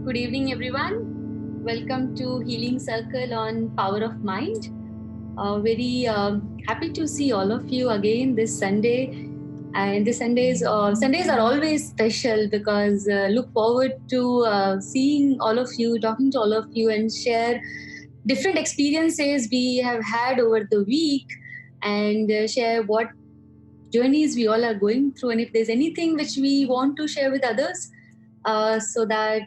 Good evening, everyone. Welcome to Healing Circle on Power of Mind. Very happy to see all of you again this Sunday. And the Sundays are always special because look forward to seeing all of you, talking to all of you, and share different experiences we have had over the week, and share what journeys we all are going through, and if there's anything which we want to share with others, so that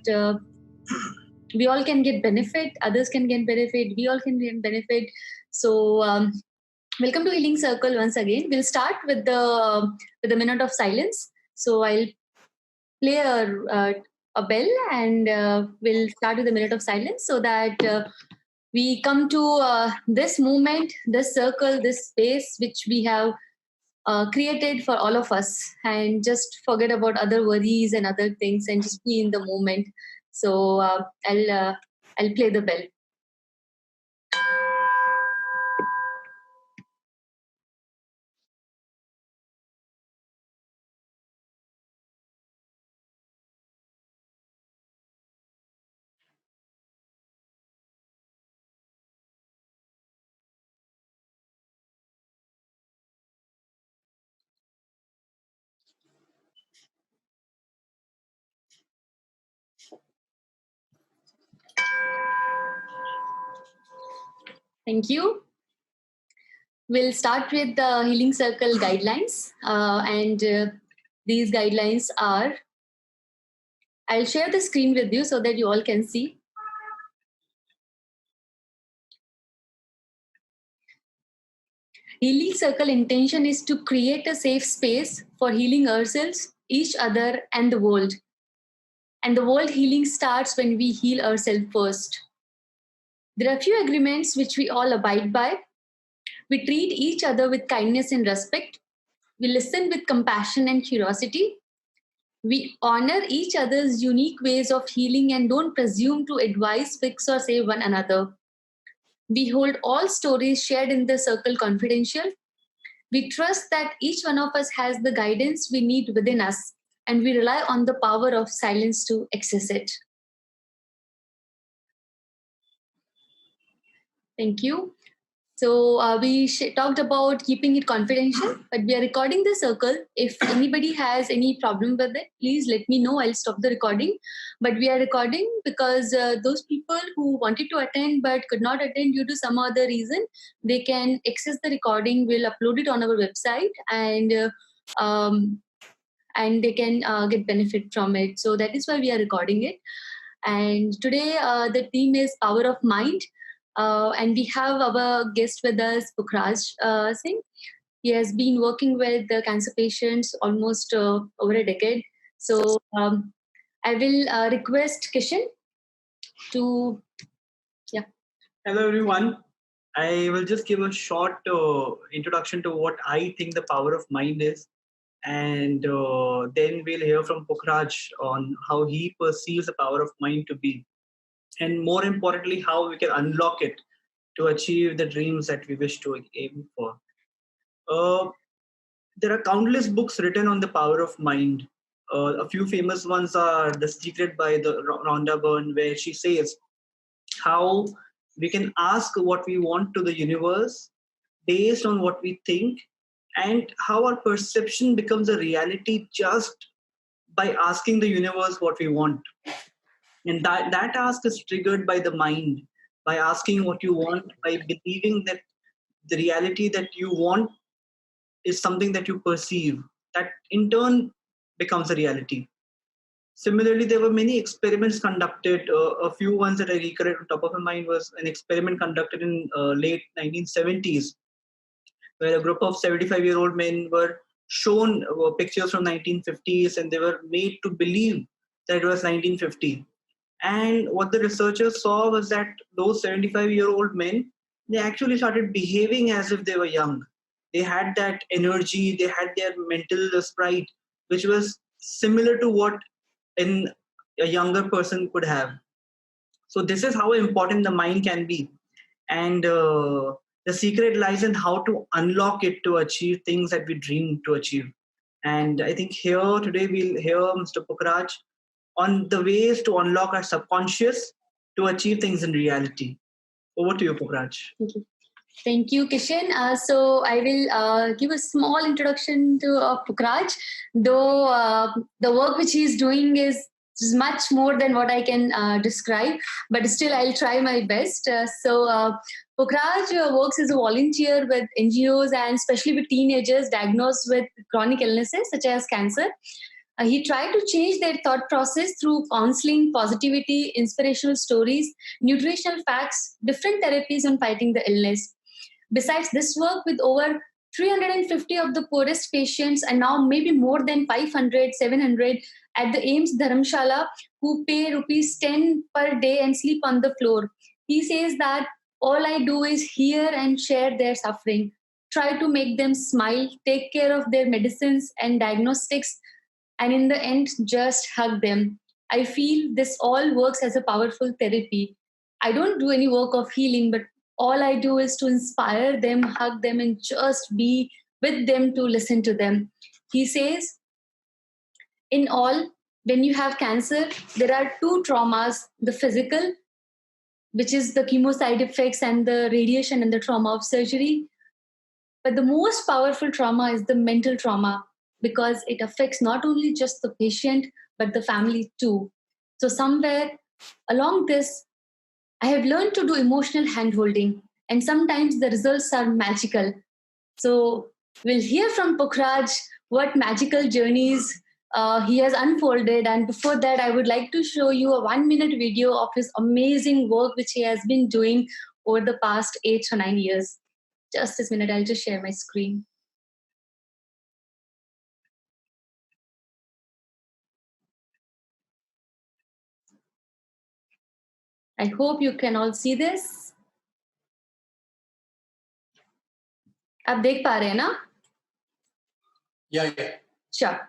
we all can get benefit, others can get benefit, we all can get benefit. So welcome to Healing Circle once again. We'll start with the minute of silence. So I'll play a bell, and we'll start with a minute of silence so that we come to this moment, this circle, this space which we have created for all of us, and just forget about other worries and other things and just be in the moment. So I'll play the bell. Thank you. We'll start with the Healing Circle guidelines. And these guidelines are, I'll share the screen with you so that you all can see. Healing Circle intention is to create a safe space for healing ourselves, each other, and the world. And the world healing starts when we heal ourselves first. There are few agreements which we all abide by. We treat each other with kindness and respect. We listen with compassion and curiosity. We honor each other's unique ways of healing and don't presume to advise, fix, or save one another. We hold all stories shared in the circle confidential. We trust that each one of us has the guidance we need within us, and we rely on the power of silence to access it. Thank you. So we talked about keeping it confidential, but we are recording the circle. If anybody has any problem with it, please let me know. I'll stop the recording. But we are recording because those people who wanted to attend but could not attend due to some other reason, they can access the recording. We'll upload it on our website, and they can get benefit from it. So that is why we are recording it. And today the theme is Power of Mind. And we have our guest with us, Pukhraj Singh. He has been working with the cancer patients almost over a decade. So I will request Kishan to, yeah. Hello, everyone. I will just give a short introduction to what I think the power of mind is. And then we'll hear from Pukhraj on how he perceives the power of mind to be. And more importantly, how we can unlock it to achieve the dreams that we wish to aim for. There are countless books written on the power of mind. A few famous ones are The Secret by the Rhonda Byrne, where she says how we can ask what we want to the universe based on what we think, and how our perception becomes a reality just by asking the universe what we want. And that ask is triggered by the mind, by asking what you want, by believing that the reality that you want is something that you perceive, that in turn becomes a reality. Similarly, there were many experiments conducted. A few ones that I recollect on top of my mind was an experiment conducted in late 1970s, where a group of 75-year-old men were shown pictures from 1950s, and they were made to believe that it was 1950. And what the researchers saw was that those 75-year-old men, they actually started behaving as if they were young. They had that energy, they had their mental sprite, which was similar to what in a younger person could have. So this is how important the mind can be. And the secret lies in how to unlock it to achieve things that we dream to achieve. And I think here today we'll hear Mr. Pukhraj on the ways to unlock our subconscious to achieve things in reality. Over to you, Pukhraj. Thank you, Kishan. So I will give a small introduction to Pukhraj, though the work which he is doing is much more than what I can describe, but still I'll try my best. Pukhraj works as a volunteer with NGOs and especially with teenagers diagnosed with chronic illnesses such as cancer. He tried to change their thought process through counseling, positivity, inspirational stories, nutritional facts, different therapies on fighting the illness. Besides this work with over 350 of the poorest patients and now maybe more than 500, 700 at the AIMS Dharamshala who pay rupees 10 per day and sleep on the floor. He says that all I do is hear and share their suffering, try to make them smile, take care of their medicines and diagnostics, and in the end, just hug them. I feel this all works as a powerful therapy. I don't do any work of healing, but all I do is to inspire them, hug them, and just be with them to listen to them. He says, in all, when you have cancer, there are two traumas, the physical, which is the chemo side effects and the radiation and the trauma of surgery. But the most powerful trauma is the mental trauma because it affects not only just the patient, but the family too. So somewhere along this, I have learned to do emotional handholding, and sometimes the results are magical. So we'll hear from Pukhraj what magical journeys he has unfolded. And before that, I would like to show you a 1-minute video of his amazing work, which he has been doing over the past 8 or 9 years. Just this minute, I'll just share my screen. I hope you can all see this. आप देख पा रहे हैं ना? Yeah. Sure.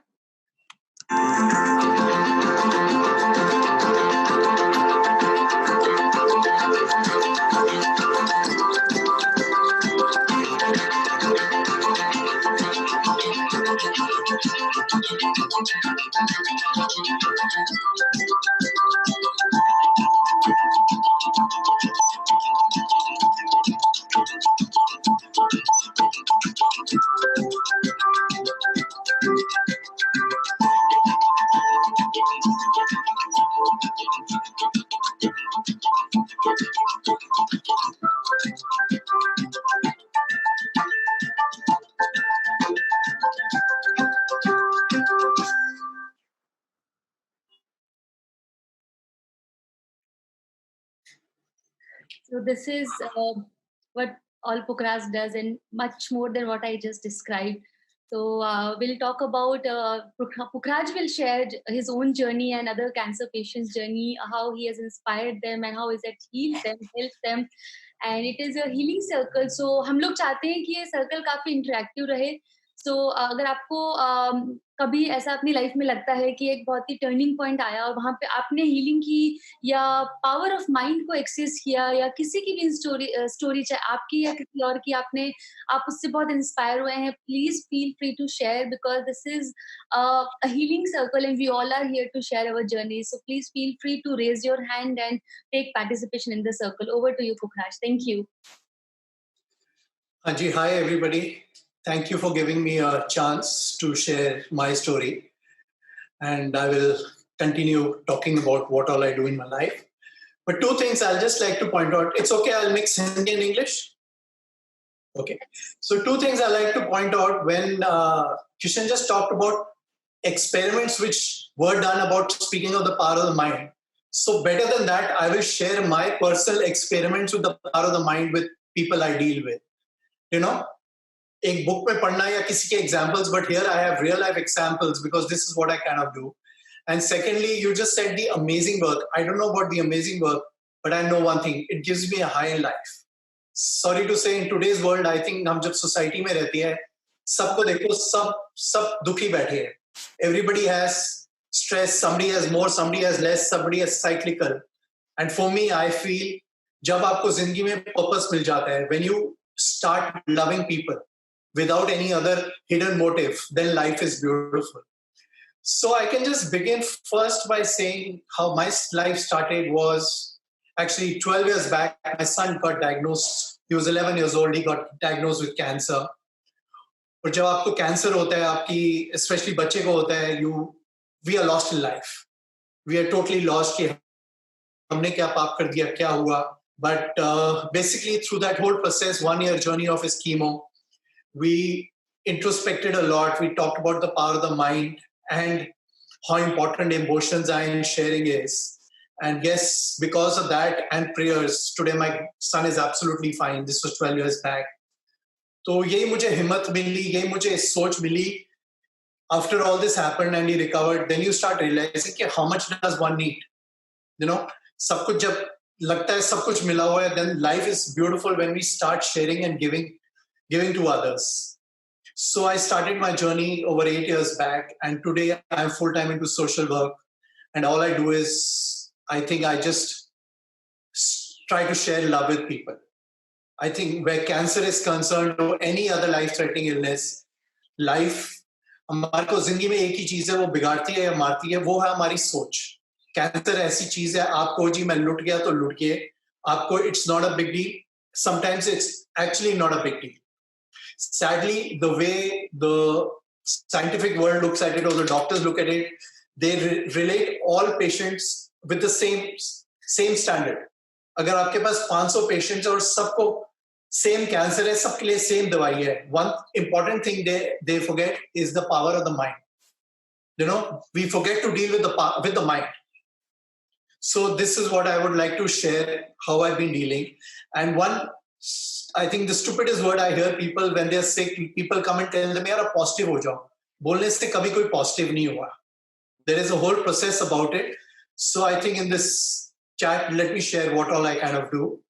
So this is what all Pukhraj does and much more than what I just described. So we'll talk about, Pukhraj will share his own journey and other cancer patients' journey, how he has inspired them and how is it healed them, helped them. And it is a healing circle. So हम लोग चाहते हैं कि ये circle काफी interactive रहे. So अगर आपको कभी ऐसा अपनी लाइफ में लगता है कि एक बहुत ही टर्निंग पॉइंट आया और वहाँ पे आपने हीलिंग की या पावर ऑफ माइंड को एक्सेस किया या किसी की भी स्टोरी चाहे आपकी या किसी और की आप उससे बहुत इंस्पायर हुए हैं, please feel free to share because this is a healing circle and we all are here to share our journey. So please feel free to raise your hand and take participation in the circle. Over to you Pukhraj. Thank you. Anji, hi everybody. Thank you for giving me a chance to share my story. And I will continue talking about what all I do in my life. But two things I'll just like to point out. It's okay, I'll mix Hindi and English. Okay. So two things I like to point out when Kishan just talked about experiments which were done about speaking of the power of the mind. So better than that, I will share my personal experiments with the power of the mind with people I deal with. You know, एक book में पढ़ना या किसी के examples, but here I have real life examples because this is what I kind of do. And secondly, you just said the amazing work. I don't know about the amazing work, but I know one thing. It gives me a high in life. Sorry to say, in today's world, I think हम जब society में रहती है, सबको देखो सब दुखी बैठे हैं. Everybody has stress. Somebody has more, somebody has less, somebody has cyclical. And for me, I feel जब आपको जिंदगी में purpose मिल जाता है, when you start loving people without any other hidden motive, then life is beautiful. So I can just begin first by saying how my life started was actually 12 years back. My son got diagnosed. He was 11 years old. He got diagnosed with cancer. और जब आपको cancer होता है, आपकी specially बच्चे को होता है, we are lost in life. We are totally lost कि हमने क्या पाप कर दिया, क्या हुआ. But basically through that whole process, 1 year journey of his chemo, we introspected a lot. We talked about the power of the mind and how important emotions are in sharing is. And yes, because of that and prayers, today my son is absolutely fine. This was 12 years back. तो यही मुझे हिम्मत मिली, यही मुझे सोच मिली. After all this happened and he recovered, then you start realizing कि how much does one need? You know, सब कुछ जब लगता है सब कुछ मिला हुआ है, then life is beautiful when we start sharing and giving to others. So I started my journey over 8 years back, and today I'm full-time into social work. And all I do is, I think I just try to share love with people. I think where cancer is concerned or any other life-threatening illness, life, हमारे को जिंदगी में एक ही चीज है, वो बिगाड़ती है या मारती है, वो है हमारी सोच. कैंसर ऐसी चीज है, आपको जी मैं लुट गया तो लुट गए, आपको it's not a big deal. Sometimes it's actually not a big deal. Sadly, the way the scientific world looks at it or the doctors look at it, they relate all patients with the same standard. अगर आपके पास 500 patients और सबको same cancer है, सबके लिए same दवाई है, one important thing they forget is the power of the mind. You know, we forget to deal with the mind. So this is what I would like to share, how I've been dealing. And one, I think the stupidest word I hear people when they're sick, people come and tell them, यार positive हो जाओ. बोलने से कभी कोई positive नहीं हुआ. There is a whole process about it. So I think in this chat, let me share what all I kind of do.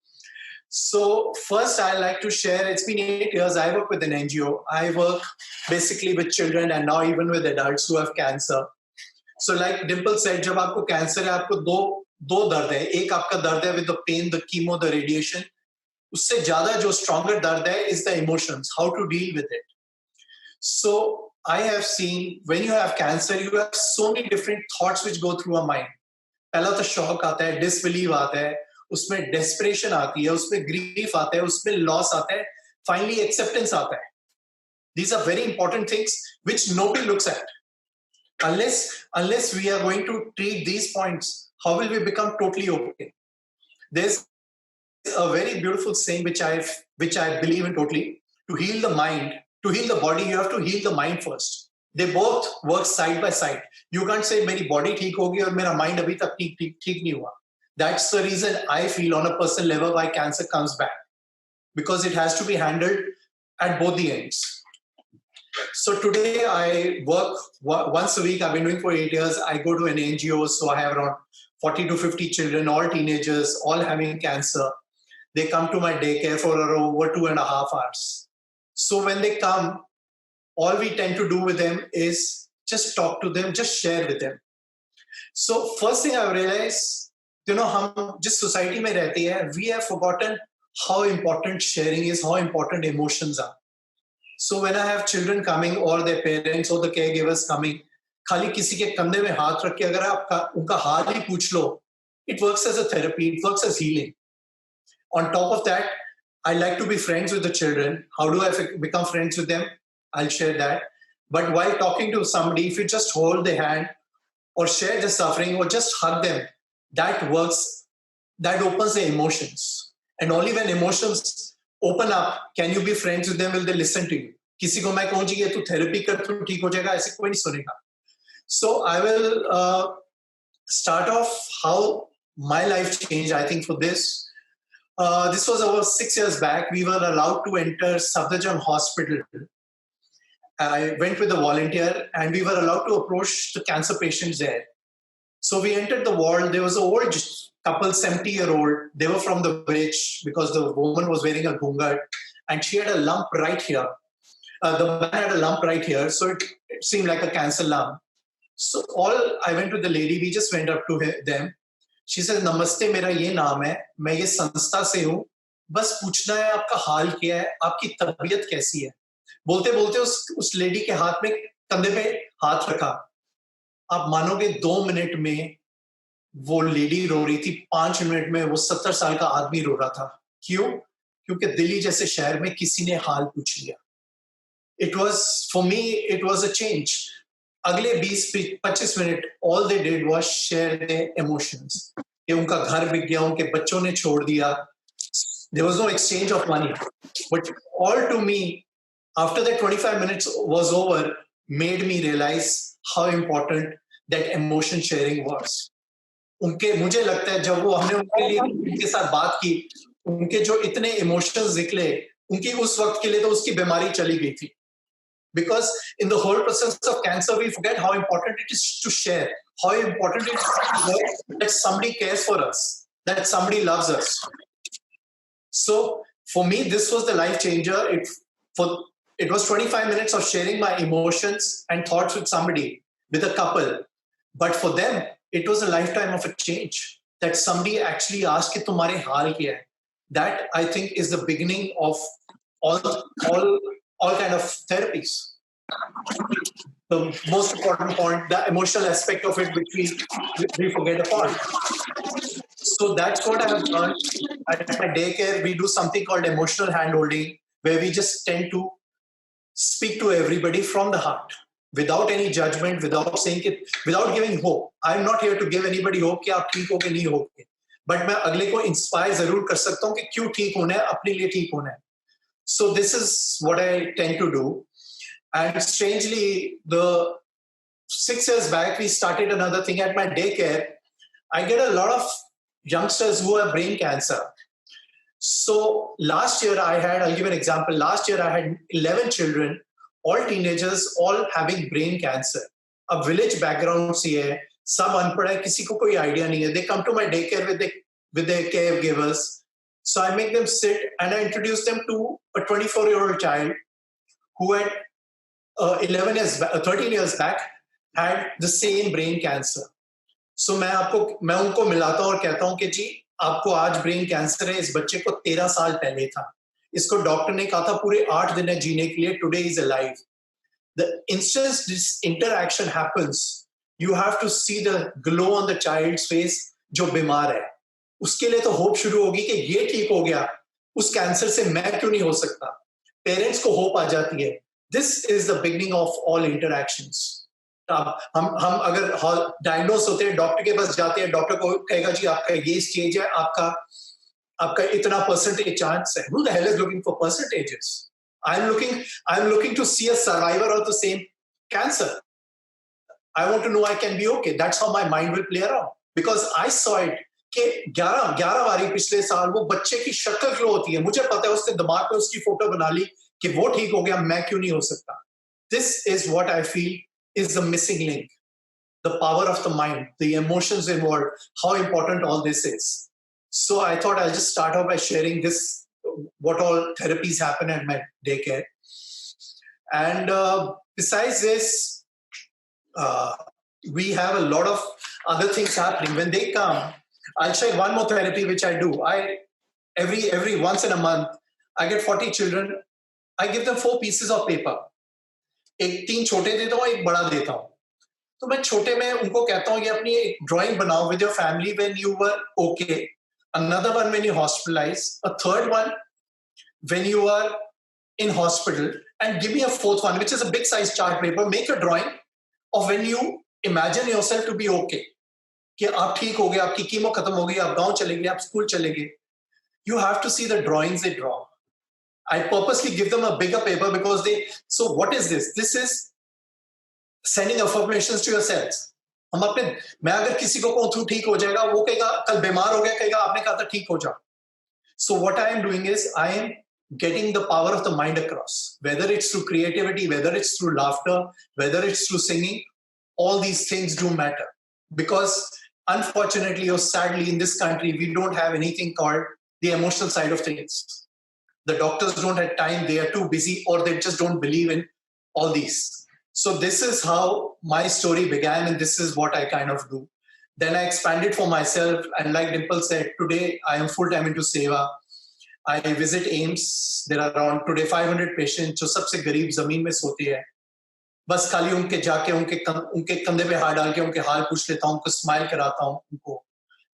So first I like to share, it's been 8 years, I work with an NGO. I work basically with children and now even with adults who have cancer. So like Dimple said, जब आपको cancer है, आपको दो दर्द है. एक आपका दर्द है with the pain, the chemo, the radiation. उससे ज्यादा जो stronger दर्द है is the emotions, how to deal with it. So I have seen when you have cancer, you have so many different thoughts which go through our mind. पहला तो shock आता है, disbelief आता है, उसमें desperation आती है, उसमें grief आता है, उसमें loss आता है, finally acceptance आता है. These are very important things which nobody looks at. Unless we are going to treat these points, how will we become totally okay? There's a very beautiful saying which I believe in totally. To heal the mind, to heal the body, you have to heal the mind first. They both work side by side. You can't say मेरी body ठीक होगी और मेरा mind अभी तक ठीक नहीं हुआ. That's the reason I feel on a personal level why cancer comes back, because it has to be handled at both the ends. So today I work once a week. I've been doing for 8 years. I go to an NGO, so I have around 40 to 50 children, all teenagers, all having cancer. They come to my daycare for over 2.5 hours. So when they come, all we tend to do with them is just talk to them, just share with them. So first thing I realized, you know, हम जिस society में रहते हैं, we have forgotten how important sharing is, how important emotions are. So when I have children coming or their parents or the caregivers coming, खाली किसी के कंधे में हाथ रख के अगर आप उनका हाल ही पूछ लो, it works as a therapy, it works as healing. On top of that, I like to be friends with the children. How do I become friends with them? I'll share that. But while talking to somebody, if you just hold their hand or share the suffering or just hug them, that works, that opens their emotions. And only when emotions open up, can you be friends with them, will they listen to you. किसी को मैं कहूँ जी ये तू therapy कर तू ठीक हो जाएगा, ऐसे कोई नहीं सुनेगा. So I will start off how my life changed. I think for this was over 6 years back. We were allowed to enter Safdarjung Hospital. I went with a volunteer and we were allowed to approach the cancer patients there. So we entered the ward. There was an old couple, 70-year-old. They were from the village because the woman was wearing a gungat and she had a lump right here. The man had a lump right here, so it seemed like a cancer lump. So I went to the lady, we just went up to them. She said, नमस्ते, मेरा ये नाम है, मैं ये संस्था से हूँ, बस पूछना है आपका हाल क्या है, आपकी तबीयत कैसी है. बोलते बोलते उस लेडी के हाथ में कंधे पे हाथ रखा. आप मानोगे 2 मिनट में वो लेडी रो रही थी, 5 मिनट में वो 70 साल का आदमी रो रहा था. क्यों? क्योंकि दिल्ली जैसे शहर में किसी ने हाल पूछ लिया. It was, for me, it was a change. अगले 20-25 minute all they did was share their emotions. कि उनका घर बिक गया, उनके बच्चों ने छोड़ दिया. There was no exchange of money. But all to me, after that 25 minutes was over, made me realize how important that emotion sharing was. उनके, मुझे लगता है जब वो हमने उनके लिए उनके साथ बात की, उनके जो इतने इमोशंस निकले, उनकी उस वक्त के लिए तो उसकी बीमारी चली गई थी. Because in the whole process of cancer, we forget how important it is to share, how important it is to know that somebody cares for us, that somebody loves us. So for me, this was the life changer. It was 25 minutes of sharing my emotions and thoughts with somebody, with a couple. But for them, it was a lifetime of a change. That somebody actually asked कि तुम्हारे हाल क्या है. That I think is the beginning of all kind of therapies. The most important point, the emotional aspect of it, which we forget upon. So that's what I have learned. At my daycare, we do something called emotional handholding, where we just tend to speak to everybody from the heart, without any judgment, without saying it, without giving hope. I'm not here to give anybody hope कि आप ठीक हो के नहीं होगे, but मैं अगले को inspire जरूर कर सकता हूँ कि क्यों ठीक होना है, अपने लिए ठीक होना है. So this is what I tend to do. And strangely, the 6 years back, we started another thing at my daycare. I get a lot of youngsters who have brain cancer. So last year I'll give an example. Last year I had 11 children, all teenagers, all having brain cancer. A village background सी है, सब अनपढ़ है, किसी को कोई idea नहीं है. They come to my daycare with their caregivers. So I make them sit and I introduce them to a 24-year-old child who had 13 years back had the same brain cancer. So मैं उनको मिलाता हूँ और कहता हूँ कि जी आपको आज ब्रेन कैंसर है, इस बच्चे को 13 साल पहले था, इसको डॉक्टर ने कहा था पूरे 8 दिन है जीने के लिए, today is alive. The instant this interaction happens, you have to see the glow on the child's face जो बीमार है. उसके लिए तो होप शुरू होगी कि ये ठीक हो गया, उस कैंसर से मैं क्यों नहीं हो सकता. पेरेंट्स को होप आ जाती है. This is the beginning of all interactions. हम अगर डायग्नोस होते हैं, डॉक्टर के पास जाते हैं, डॉक्टर को कहेगा जी आपका ये स्टेज है, आपका इतना परसेंटेज चांस है. Who the hell is looking for percentages? I'm looking to see a survivor of the same cancer. I want to know I can be okay. That's how my mind will play around. Because I saw it कि 11 बारी पिछले साल वो बच्चे की शक्ल glow होती है. मुझे पता है उसने दिमाग में उसकी फोटो बना ली कि वो ठीक हो गया, मैं क्यों नहीं हो सकता. This is what I feel is the missing link. The power of the mind, the emotions involved, how important all this is. So I thought I'll just start off by sharing this, what all therapies happen at my daycare. And besides this, we have a lot of other things happening. When they come, I'll share one more therapy which I do. Every once in a month, I get 40 children. I give them 4 pieces of paper. 3 छोटे देता हूँ, 1 बड़ा देता हूँ. तो मैं छोटे में उनको कहता हूँ कि अपनी एक ड्राइंग बनाओ with your family when you were okay. Another one when you hospitalized. A third one when you are in hospital. And give me a 4th one, which is a big size chart paper. Make a drawing of when you imagine yourself to be okay. कि आप ठीक हो गए, आपकी chemo खत्म हो गई, आप गांव चले गए, आप स्कूल चले गए. You have to see the drawings they draw. I purposely give them a bigger paper because so what is this? This is sending affirmations to yourselves. मैं अगर किसी को कहूँ तू ठीक हो जाएगा, वो कहेगा कल बीमार हो गया, कहेगा आपने कहा था ठीक हो जाओ. So what I am doing is I am getting the power of the mind across, whether it's through creativity, whether it's through laughter, whether it's through singing. All these things do matter because unfortunately or sadly in this country we don't have anything called the emotional side of things. The doctors don't have time, they are too busy, or they just don't believe in all these. So this is how my story began, and this is what I kind of do. Then I expanded for myself, and like Dimple said, today I am full-time into Seva. I visit AIIMS. There are around today 500 patients जो सबसे गरीब जमीन में सोते हैं. बस खाली उनके जाके उनके कंधे पे हाथ डाल के उनके हाल पूछ लेता हूँ, उनको स्माइल कराता हूँ, उनको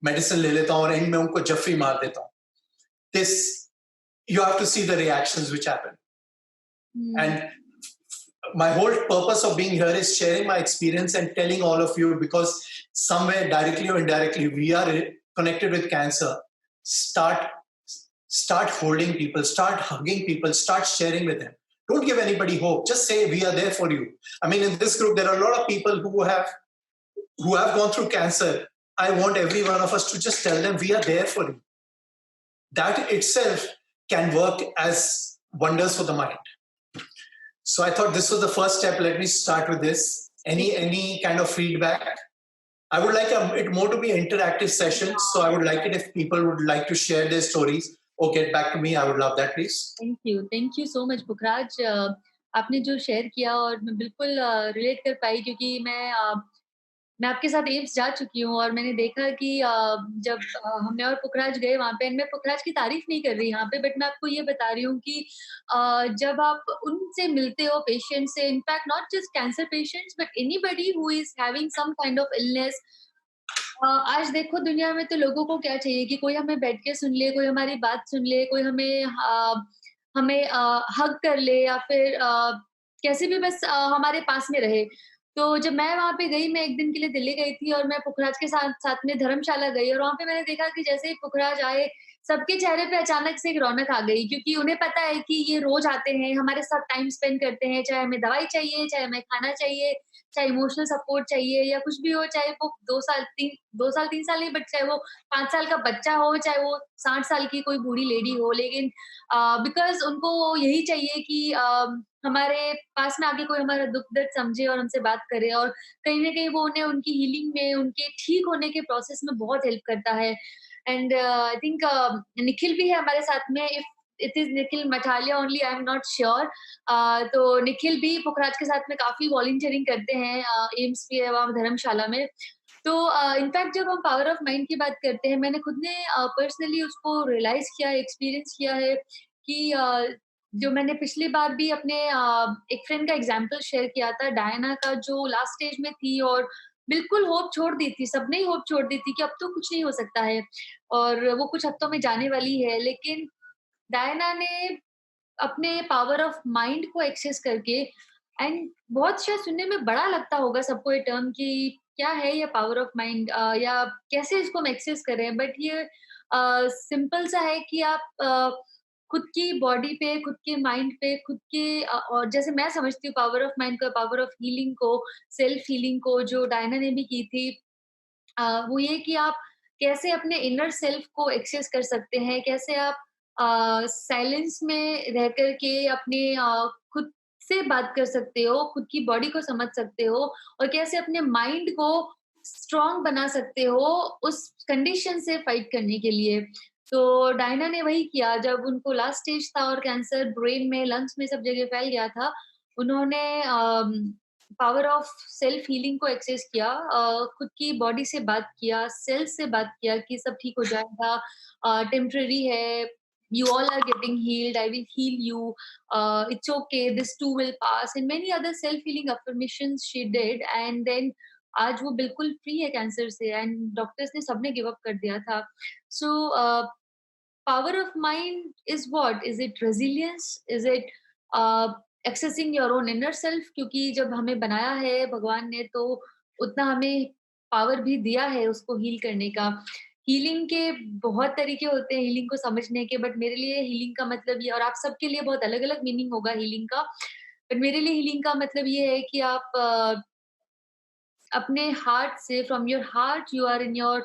मेडिसिन ले लेता हूँ और एंड में उनको जफ्फी मार देता हूँ. This, you have to see the reactions which happen. And my whole purpose of being here is sharing my experience and telling all of you, because somewhere directly or indirectly we are connected with cancer. Start holding people, start hugging people, start sharing with them. Don't give anybody hope. Just say we are there for you. I mean, in this group there are a lot of people who have gone through cancer. I want every one of us to just tell them we are there for you. That itself can work as wonders for the mind. So I thought this was the first step. Let me start with this. Any kind of feedback? I would like it more to be an interactive session. So I would like it if people would like to share their stories or get back to me. I would love that, please. Thank you so much, Pukhraj. आपने जो share किया और मैं बिल्कुल relate कर पाई, क्योंकि मैं आपके साथ एम्स जा चुकी हूँ और मैंने देखा कि जब हमने और पुखराज गए वहाँ पे, मैं पुखराज की तारीफ नहीं कर रही यहाँ पे, बट मैं आपको ये बता रही हूँ कि जब आप उनसे मिलते हो, पेशेंट से, in fact not just cancer patients but anybody who is having some kind of illness, आज देखो दुनिया में तो लोगों को क्या चाहिए कि कोई हमें बैठ के सुन ले, कोई हमारी बात सुन ले, कोई हमें हग कर ले, या फिर कैसे भी बस हमारे पास में रहे. तो जब मैं वहाँ पे गई, मैं 1 दिन के लिए दिल्ली गई थी और मैं पुखराज के साथ में धर्मशाला गई, और वहाँ पे मैंने देखा कि जैसे ही पुखराज आए, सबके चेहरे पे अचानक से एक रौनक आ गई, क्योंकि उन्हें पता है कि ये रोज आते हैं, हमारे साथ टाइम स्पेंड करते हैं, चाहे हमें दवाई चाहिए, चाहे हमें खाना चाहिए, चाहे इमोशनल सपोर्ट चाहिए या कुछ भी हो, चाहे वो 2 साल 3 साल नहीं, बट चाहे वो 5 साल का बच्चा हो, चाहे वो 60 साल की कोई बूढ़ी लेडी हो, लेकिन बिकॉज़ उनको यही चाहिए कि हमारे पास में आके कोई हमारा दुःख दर्द समझे और हमसे बात करे, और कहीं न कहीं वो उन्हें उनकी हीलिंग में, उनके ठीक होने के प्रोसेस में बहुत हेल्प करता है. एंड आई थिंक निखिल भी है हमारे साथ में. If it is Nikhil Mathalia only, I am not sure. तो निखिल भी पुखराज के साथ में काफ़ी वॉलंटियरिंग करते हैं एम्स पे, वहाँ धर्मशाला में. तो इनफैक्ट जब हम पावर ऑफ माइंड की बात करते हैं, मैंने खुद ने पर्सनली उसको रियलाइज़ किया, एक्सपीरियंस किया है कि जो मैंने पिछली बार भी अपने एक फ्रेंड का एग्जांपल शेयर किया था, डायना का, जो लास्ट स्टेज में थी और बिल्कुल होप छोड़ दी थी, सबने ही होप छोड़ दी थी कि अब तो कुछ नहीं हो सकता है और वो कुछ हफ्तों में जाने वाली है. लेकिन डायना ने अपने पावर ऑफ माइंड को एक्सेस करके, एंड बहुत शायद सुनने में बड़ा लगता होगा सबको ये टर्म कि क्या है ये पावर ऑफ माइंड, या कैसे इसको हम एक्सेस करें, बट ये सिंपल सा है कि आप खुद की बॉडी पे, खुद के माइंड पे, खुद के और जैसे मैं समझती हूँ पावर ऑफ माइंड को, पावर ऑफ हीलिंग को, सेल्फ हीलिंग को, जो डायना ने भी की थी, वो ये कि आप कैसे अपने इनर सेल्फ को एक्सेस कर सकते हैं, कैसे आप साइलेंस में रह कर के अपने खुद से बात कर सकते हो, खुद की बॉडी को समझ सकते हो, और कैसे अपने माइंड को स्ट्रॉन्ग बना सकते हो उस कंडीशन से फाइट करने के लिए. तो डायना ने वही किया. जब उनको लास्ट स्टेज था और कैंसर ब्रेन में, लंग्स में, सब जगह फैल गया था, उन्होंने पावर ऑफ सेल्फ हीलिंग को एक्सेस किया, खुद की बॉडी से बात किया, सेल्स से बात किया कि सब ठीक हो जाएगा, टेम्पररी है, you all are getting healed, I will heal you, it's okay, this too will pass, and many other self healing affirmations she did. And then आज वो बिल्कुल फ्री है कैंसर से, एंड डॉक्टर्स ने सबने गिव अप कर दिया था. So power of mind is what? Is it resilience? Is it accessing your own inner self? क्योंकि जब हमें बनाया है भगवान ने, तो उतना हमें पावर भी दिया है उसको हील करने का. हीलिंग के बहुत तरीके होते हैं हीलिंग को समझने के, बट मेरे लिए हीलिंग का मतलब ये, और आप सबके लिए बहुत अलग-अलग मीनिंग होगा हीलिंग का, बट मेरे लिए हीलिंग का मतलब ये है कि आप अपने हार्ट से, from your heart you are in your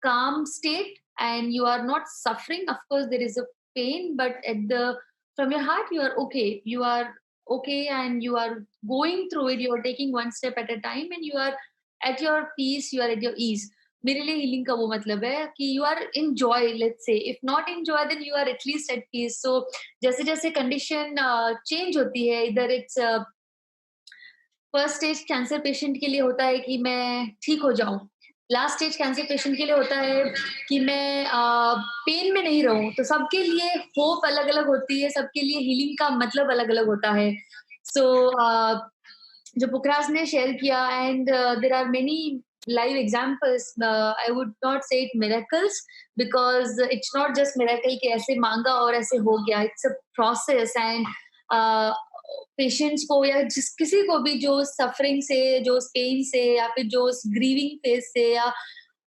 calm state and you are not suffering. Of course there is a pain, but from your heart you are okay, and you are going through it, you are taking one step at a time, and you are at your peace, you are at your ease. मेरे लिए healing का वो मतलब है कि you are in joy, let's say, if not in joy then you are at least at peace. So जैसे जैसे condition change होती है, इधर it's first stage cancer patient के लिए होता है कि मैं ठीक हो जाऊं, लास्ट स्टेज कैंसर पेशेंट के लिए होता है कि मैं पेन में नहीं रहूं. तो सबके लिए होप अलग अलग होती है, सबके लिए हीलिंग का मतलब अलग अलग होता है. सो जो पुखराज ने शेयर किया, and there are many live examples. I would not say it miracles because it's not just miracle कि ऐसे मांगा और ऐसे हो गया. It's a process, and patients को या जिस किसी को भी जो सफरिंग से, जो पेन से, या फिर जो ग्रीविंग फेज से या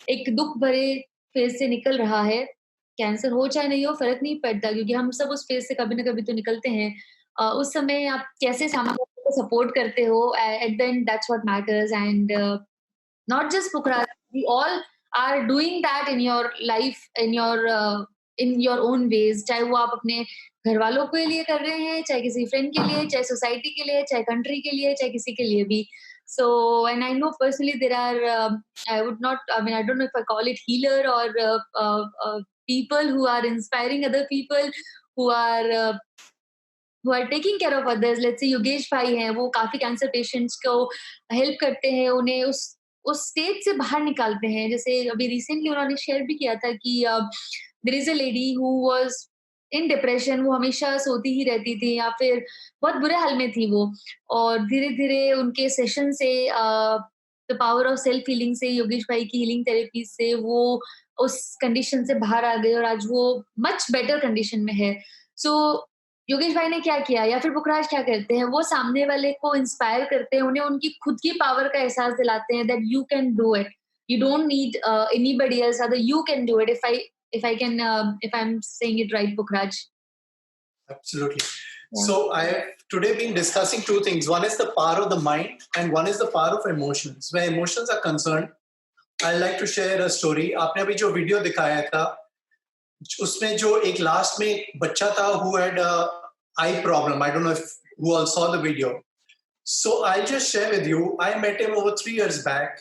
एक दुख भरे फेज से निकल रहा है, कैंसर हो चाहे नहीं हो फर्क नहीं पड़ता, क्योंकि हम सब उस फेज से कभी ना कभी तो निकलते हैं. उस समय आप कैसे सामने वाले को सपोर्ट करते हो, at the end that's what matters. And not just Pukhraj, we all are doing that in your life, in your own ways. चाहे वो आप अपने घर वालों के लिए कर रहे हैं, चाहे किसी फ्रेंड के लिए, चाहे सोसाइटी के लिए, चाहे कंट्री के लिए, चाहे किसी के लिए भी. So, and I know personally there are, I would not, I mean, I don't know if I call it healer or people who are inspiring other people, who are taking care of others. Let's say Yogesh भाई हैं, वो काफी cancer patients को help करते हैं, उन्हें उस stage से बाहर निकालते हैं. जैसे अभी रिसेंटली उन्होंने शेयर भी किया था कि there is a lady who was in depression. वो हमेशा सोती ही रहती थी या फिर बहुत बुरे हाल में थी वो, और धीरे धीरे उनके सेशन से, the power of self healing से, योगेश भाई की हीलिंग थेरेपी से वो उस कंडीशन से बाहर आ गए और आज वो मच बेटर कंडीशन में है. सो योगेश भाई ने क्या किया, या फिर पुखराज क्या करते हैं, वो सामने वाले को इंस्पायर करते हैं, उन्हें उनकी खुद की पावर का एहसास दिलाते हैं that you can do it, you don't need anybody else, other you can do it. If I'm saying it right, Pukhraj. Absolutely. Yeah. So I have today been discussing two things. One is the power of the mind and one is the power of emotions. Where emotions are concerned, I like to share a story. आपने अभी जो video दिखाया था, उसमें जो एक last में एक बच्चा था who had a eye problem. I don't know if who all saw the video. So I'll just share with you. I met him over 3 years back.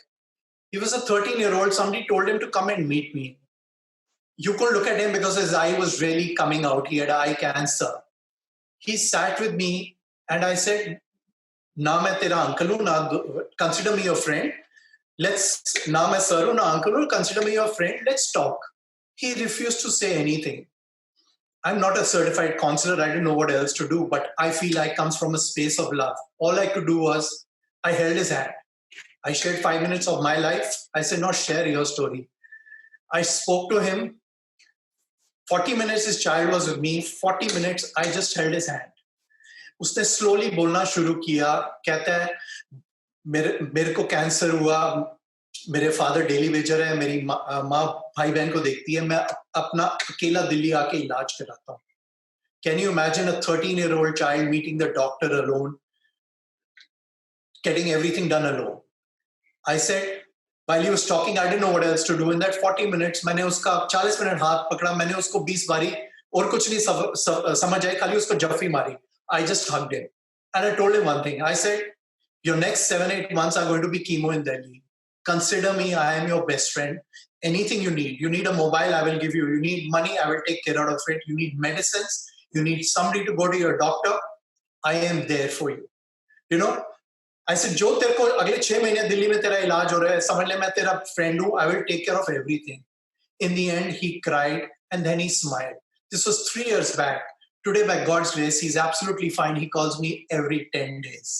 He was a 13-year-old. Somebody told him to come and meet me. You couldn't look at him because his eye was really coming out. He had eye cancer. He sat with me and I said, "Na main tera uncle hu, na consider me your friend. Na main sir hu, na uncle hu, consider me your friend. Let's talk." He refused to say anything. I'm not a certified counselor. I didn't know what else to do, but I feel I comes from a space of love. All I could do was I held his hand. I shared 5 minutes of my life. I said, "No, share your story." I spoke to him. 40 minutes his child was with me. 40 minutes I just held his hand. उसने slowly बोलना शुरू किया. कहता है मेरे को cancer हुआ, मेरे फादर डेली वेजर है, मेरी माँ भाई बहन को देखती है, मैं अपना अकेला दिल्ली आके इलाज कराता हूँ. Can you imagine a 13-year-old child meeting the doctor alone, getting everything done alone? I said, while he was talking, I didn't know what else to do. In that 40 minutes, मैंने उसका 40 मिनट हाथ पकड़ा, मैंने उसको 20 बारी और कुछ नहीं समझ आई, खाली उसको जफ्फी मारी. I just hugged him. And I told him one thing. I said, your next 7-8 months are going to be chemo in Delhi. Consider me, I am your best friend. Anything you need. You need a mobile, I will give you. You need money, I will take care of it. You need medicines. You need somebody to go to your doctor. I am there for you. You know, I said, जो तेरे को अगले 6 महीने दिल्ली में तेरा इलाज हो रहा है, समझ ले मैं तेरा फ्रेंड हूँ. I will take care of everything. In the end, he cried and then he smiled. This was 3 years back. Today, by God's grace, he's absolutely fine. He calls me every 10 days.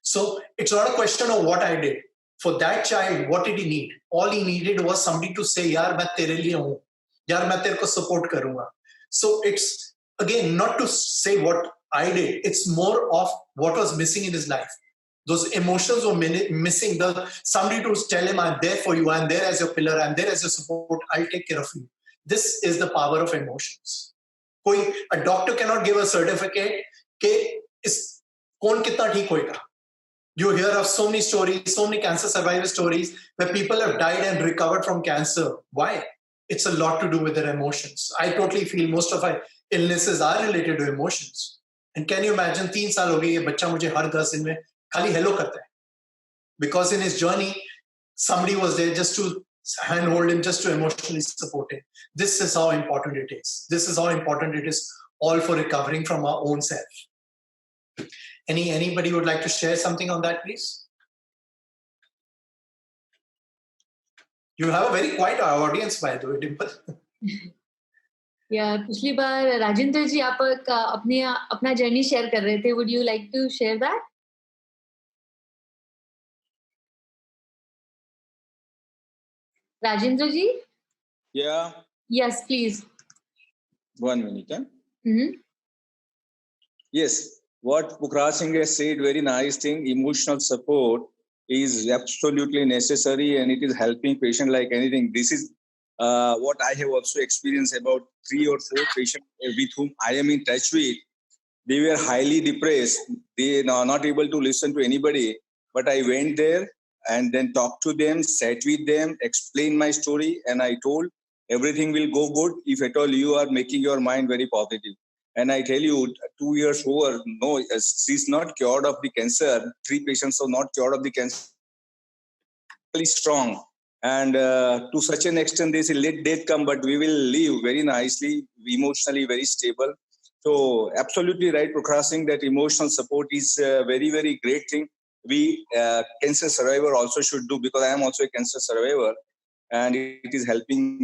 So it's not a question of what I did. For that child, what did he need? All he needed was somebody to say, यार मैं तेरे लिए हूँ, यार मैं तेरे को support करूँगा. So it's again not to say what I did. It's more of what was missing in his life. Those emotions were missing. Somebody to tell him, I'm there for you, I'm there as your pillar, I'm there as your support, I'll take care of you. This is the power of emotions. A doctor cannot give a certificate कि कौन कितना ठीक होएगा. You hear of so many stories, so many cancer survivor stories where people have died and recovered from cancer. Why? It's a lot to do with their emotions. I totally feel most of our illnesses are related to emotions. And can you imagine 3 साल हो गए ये बच्चा मुझे हर 10 दिन में खाली hello करता है. Because in his journey, somebody was there just to handhold him, just to emotionally support him. This is how important it is. This is how important it is, all for recovering from our own self. Anybody would like to share something on that, please? You have a very quiet audience, by the way, Dimple. Yeah, पिछली बार राजेंद्र जी आप अपना journey share कर रहे थे. Would you like to share that? Rajendra ji? Yeah, Yes, please. 1 minute. Huh? Mm-hmm. Yes, what Pukhraj Singh has said, very nice thing. Emotional support is absolutely necessary and it is helping patient like anything. This is what I have also experienced about 3 or 4 patients with whom I am in touch with. They were highly depressed. They are not able to listen to anybody. But I went there and then talked to them, sat with them, explained my story, and I told everything will go good if at all you are making your mind very positive. And I tell you, 2 years over, no, she's not cured of the cancer. 3 patients are not cured of the cancer. Really strong. And to such an extent, they say, let death come, but we will live very nicely, emotionally very stable. So absolutely right, Pukhraj Singh, that emotional support is a very, very great thing. We cancer survivor also should do, because I am also a cancer survivor, and it is helping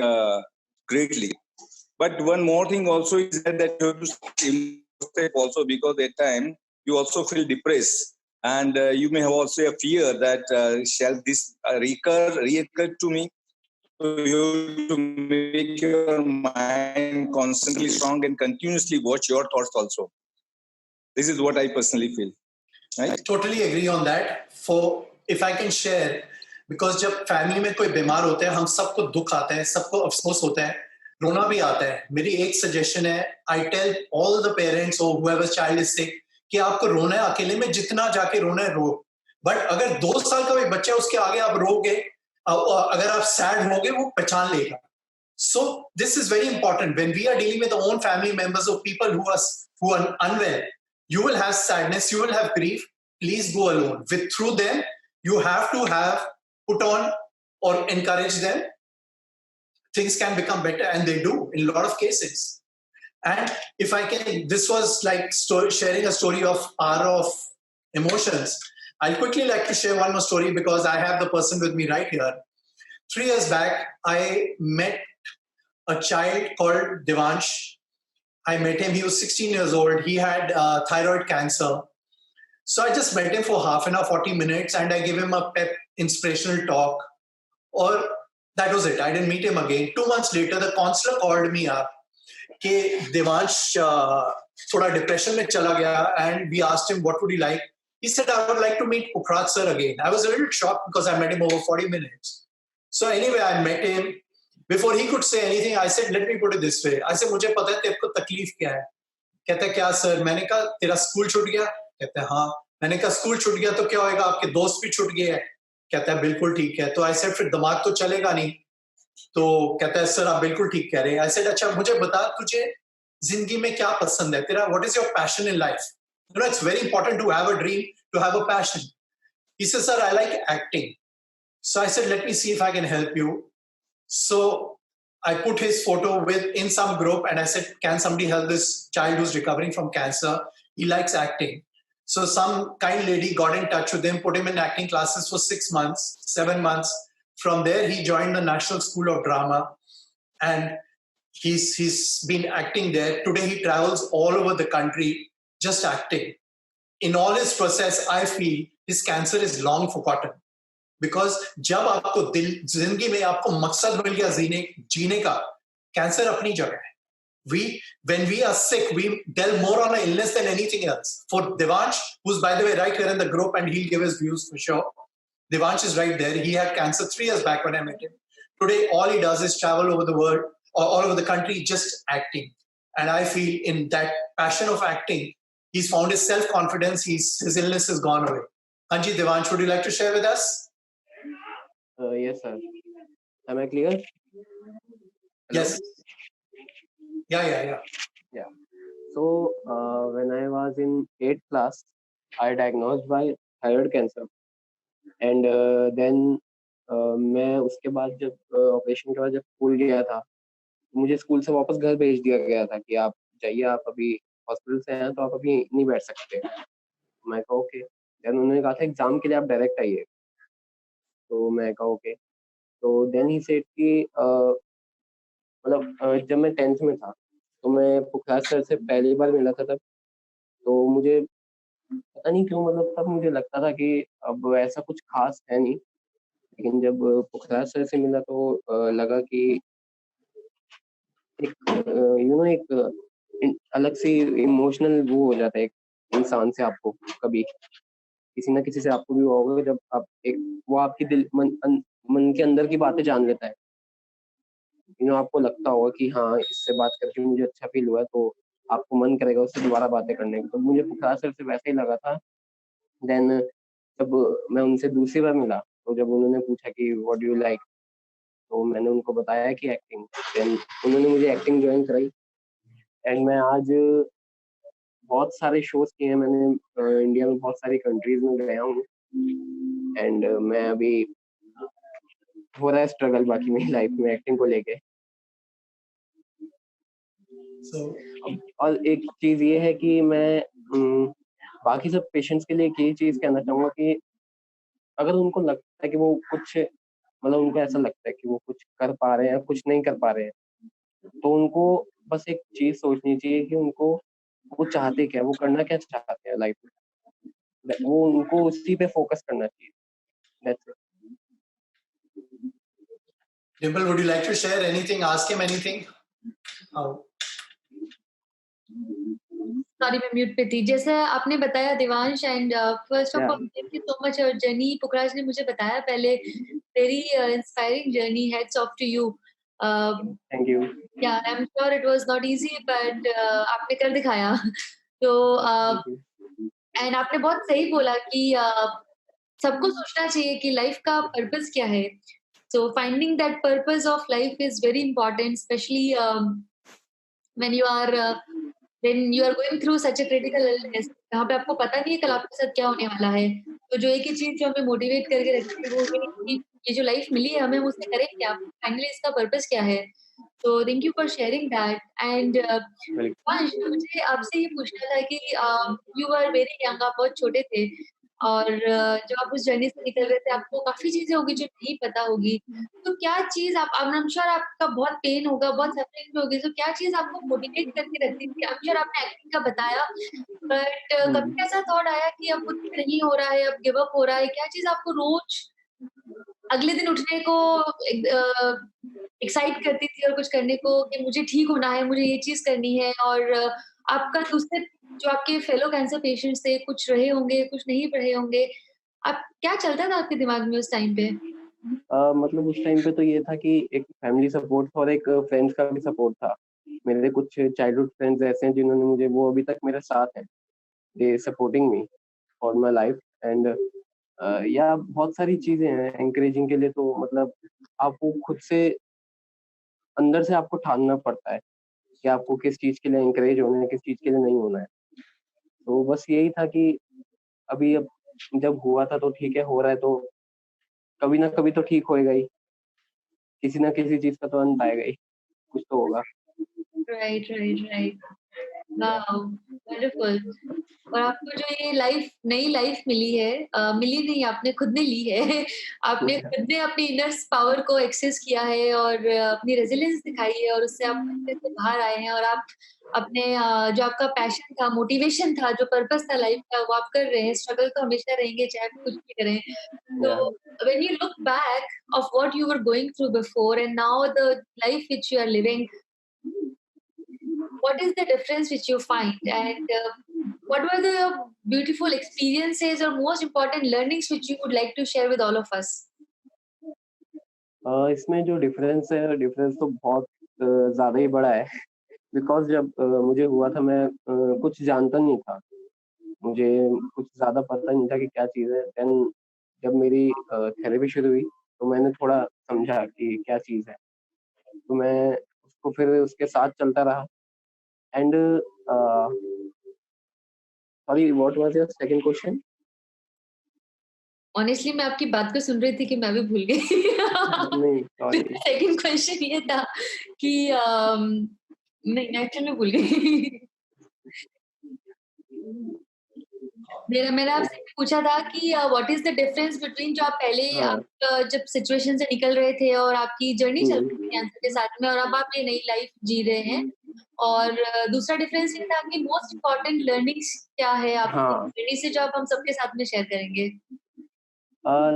greatly. But one more thing also is that you have to also, because at time you also feel depressed, and you may have also a fear that shall this reoccur to me. So you have to make your mind constantly strong and continuously watch your thoughts also. This is what I personally feel. I Right? totally agree on that. For if I can share, because जब family में कोई बीमार होता है, हम सबको दुख आता है, सबको अफसोस होता है, रोना भी आता है. मेरी एक सजेशन है, I tell all the parents or whoever child is sick कि आपको रोना है अकेले में, जितना जाके रोना है रो. बट अगर 2 साल का भी बच्चा है, उसके आगे आप रोगे, अगर आप सैड होगे, वो पहचान लेगा. So this is very important when we are dealing with our own family members or people who are unwell. You will have sadness, you will have grief. Please go alone. Through them, you have to have put on or encourage them. Things can become better, and they do in a lot of cases. And if I can, this was like sharing a story of power of emotions. I'll quickly like to share one more story because I have the person with me right here. 3 years back, I met a child called Devansh. I met him. He was 16 years old. He had thyroid cancer. So I just met him for half an hour, 40 minutes, and I gave him a pep, inspirational talk. Or that was it. I didn't meet him again. 2 months later, the counselor called me up. कि Devansh थोड़ा depression में चला गया, and we asked him what would he like. He said, I would like to meet Pukhraj sir again. I was a little shocked because I met him over 40 minutes. So anyway, I met him. Before he could say anything, I said, let me put it this way. I said, मुझे पता है तेरे को तकलीफ क्या है. कहता है क्या सर? मैंने कहा तेरा स्कूल छूट गया. कहता है हाँ. मैंने कहा स्कूल छूट गया तो क्या होएगा? आपके दोस्त भी छूट गए हैं. कहता है बिल्कुल ठीक है. तो I said, फिर दिमाग तो चलेगा नहीं. तो कहता है सर आप बिल्कुल ठीक कह रहे हैं. I said, अच्छा मुझे बता तुझे जिंदगी में क्या पसंद है तेरा? What is your passion in life? You know, it's very important to have a dream, to have a passion. He says, sir, I like acting. So I said, let me see if I can help you. So I put his photo in some group and I said, can somebody help this child who's recovering from cancer? He likes acting. So some kind lady got in touch with him, put him in acting classes for 6 months, 7 months. From there, he joined the National School of Drama and he's been acting there. Today, he travels all over the country just acting. In all his process, I feel his cancer is long forgotten. Because जब आपको जिंदगी में आपको मकसद मिल गया जीने का, cancer अपनी जगह है. When we are sick, we delve more on an illness than anything else. For Devansh, who's by the way right here in the group, and he'll give his views for sure. Devansh is right there. He had cancer 3 years back when I met him. Today, all he does is travel over the world, or all over the country, just acting. And I feel in that passion of acting, he's found his self-confidence. His illness has gone away. Hanji, Devansh, would you like to share with us? Yes, sir. Am I clear? Yes. Yeah. Yeah. So, when I was in 8th class, I diagnosed by thyroid cancer. And then मैं उसके बाद जब operation के बाद जब school गया था, मुझे स्कूल से वापस घर भेज दिया गया था कि आप जाइए, आप अभी हॉस्पिटल से हैं तो आप अभी नहीं बैठ सकते. मैं कहा ओके. देन उन्होंने कहा था एग्जाम के लिए आप डायरेक्ट आइए. तो मैं कहा ओके. तो देन ही सेड कि मतलब जब मैं 10th में था तो मैं पुखराज सर से पहली बार मिला था तब. तो मुझे पता नहीं क्यों, मतलब तब मुझे लगता था कि अब ऐसा कुछ खास है नहीं, लेकिन जब पुखराज सर से मिला तो लगा कि एक अलग से इमोशनल वो हो जाता है एक इंसान से, आपको कभी किसी ना किसी से आपको भी हुआ होगा, जब आप एक वो आपकी मन के अंदर की बातें जान लेता है। आपको लगता होगा कि हाँ, इससे बात करके मुझे अच्छा फील हुआ है, तो आपको मन करेगा उससे दोबारा बातें करने का। तो मुझे पुखराज सर से वैसे ही लगा था। देन जब मैं उनसे दूसरी बार मिला, तो जब उन्होंने पूछा कि व्हाट डू यू लाइक, तो मैंने उनको बताया कि एक्टिंग। देन उन्होंने मुझे एक्टिंग ज्वाइन कराई एंड मैं आज बहुत सारे शोज किए हैं मैंने। इंडिया में बहुत सारी कंट्रीज में गया हूँ एंड मैं अभी हो रहा है स्ट्रगल बाकी मेरी लाइफ में एक्टिंग को लेके। और एक चीज ये है कि मैं बाकी सब पेशेंट्स के लिए एक ये चीज कहना चाहूंगा कि अगर उनको लगता है कि वो कुछ मतलब उनको ऐसा लगता है कि वो कुछ कर पा रहे हैं, कुछ नहीं कर पा रहे हैं, तो उनको बस एक चीज सोचनी चाहिए कि उनको वो चाहते क्या, वो करना क्या चाहते हैं लाइफ में, वो उनको उसी पे फोकस करना चाहिए। That's it. Dimple, would you like to share anything? Ask him anything. Sorry मैं म्यूट पे थी। जैसे आपने बताया Divansh, and first of all thank you so much. और जर्नी पुखराज ने मुझे बताया पहले, very inspiring journey, hats off to you. Thank you. Yeah I am sure it was not easy, but आपने कर दिखाया। तो एंड आपने बहुत सही बोला कि सबको सोचना चाहिए कि लाइफ का पर्पस क्या है। So finding that purpose of life is very important, specially when you are going through such a critical illness, जहाँ पे आपको पता नहीं है कल आपके साथ क्या होने वाला है। तो जो एक ही चीज जो हमें मोटिवेट करके रखती है वो ये कि ये जो लाइफ मिली है हमें उससे करें क्या, फाइनली इसका पर्पस क्या है। तो thank you for sharing that. And मुझे आपसे ये पूछना था कि यू आर वेरी यंग, आप बहुत छोटे थे, और जब आप उस जर्नी से निकल रहे थे आपको काफी चीजें होगी जो नहीं पता होगी। तो क्या चीज आप, आई एम श्योर आपका बहुत पेन होगा, बहुत सफरिंग भी होगी, तो क्या चीज आपको मोटिवेट करके रखती थी? आई एम श्योर आपने एक्टिंग का बताया, बट कभी ऐसा थॉट आया कि अब मुझसे नहीं हो रहा है, अब गिव अप हो रहा है? क्या चीज आपको रोज अगले दिन उठने को एक्साइट करती थी और कुछ करने को कि मुझे ठीक होना है, मुझे ये चीज करनी है? और आपका दूसरे जो आपके फेलो कैंसर पेशेंट्स थे, कुछ रहे होंगे, कुछ नहीं रहे होंगे, आप क्या चलता था आपके दिमाग में उस टाइम पे? मतलब उस टाइम पे तो ये था कि एक फैमिली सपोर्ट था और एक फ्रेंड्स का भी सपोर्ट था। मेरे कुछ चाइल्डहुड फ्रेंड्स ऐसे हैं जिन्होंने मुझे, वो अभी तक मेरे साथ हैं, they supporting me for my life. And yeah बहुत सारी चीजें हैं एंकरेजिंग के लिए, तो मतलब आपको खुद से अंदर से आपको ठानना पड़ता है कि आपको किस चीज के लिए एंकरेज होना है, किस चीज के लिए नहीं होना है। तो बस यही था कि अभी अब जब हुआ था तो ठीक है, हो रहा है तो कभी ना कभी तो ठीक होएगा ही, किसी ना किसी चीज का तो अंत आएगा ही, कुछ तो होगा। Right right right, wow, wonderful. और आपको जो ये लाइफ, नई लाइफ मिली है, मिली नहीं, आपने खुद ने ली है। आपने खुद ने अपनी इनर पावर को एक्सेस किया है और अपनी रेजिलियंस दिखाई है, और उससे आप अच्छे से बाहर आए हैं, और आप अपने जो आपका पैशन था, मोटिवेशन था, जो पर्पस था लाइफ का, वो आप कर रहे हैं। स्ट्रगल तो हमेशा रहेंगे चाहे आप कुछ भी करें। तो when you look back of what you were going through before and now the life which you are living, what is the difference which you find, and what were the beautiful experiences or most important learnings which you would like to share with all of us? इसमें जो difference है, difference तो बहुत ज्यादा ही बड़ा है। Because जब मुझे हुआ था, मैं कुछ जानता नहीं था, मुझे कुछ ज्यादा पता नहीं था कि क्या चीज़ है। देन जब मेरी थेरेपी शुरू हुई तो मैंने थोड़ा समझा कि क्या चीज़ है, तो मैं उसको फिर उसके साथ चलता रहा। And sorry, what was your second question? Honestly मैं आपकी बात को सुन रही थी कि मैं भी भूल गई। नहीं सॉरी। सेकंड क्वेश्चन ये था कि नहीं, एक्चुअली भूल गई। मैंने आपसे पूछा था कि what is the difference between जो आप पहले आप जब सिचुएशन से निकल रहे थे और आपकी जर्नी चल रही थी कैंसर के साथ में, और अब आप ये नई लाइफ जी रहे हैं, और दूसरा डिफरेंस ये था कि मोस्ट इम्पोर्टेंट लर्निंग्स क्या है आपकी जर्नी से जो आप हम सबके साथ में शेयर करेंगे?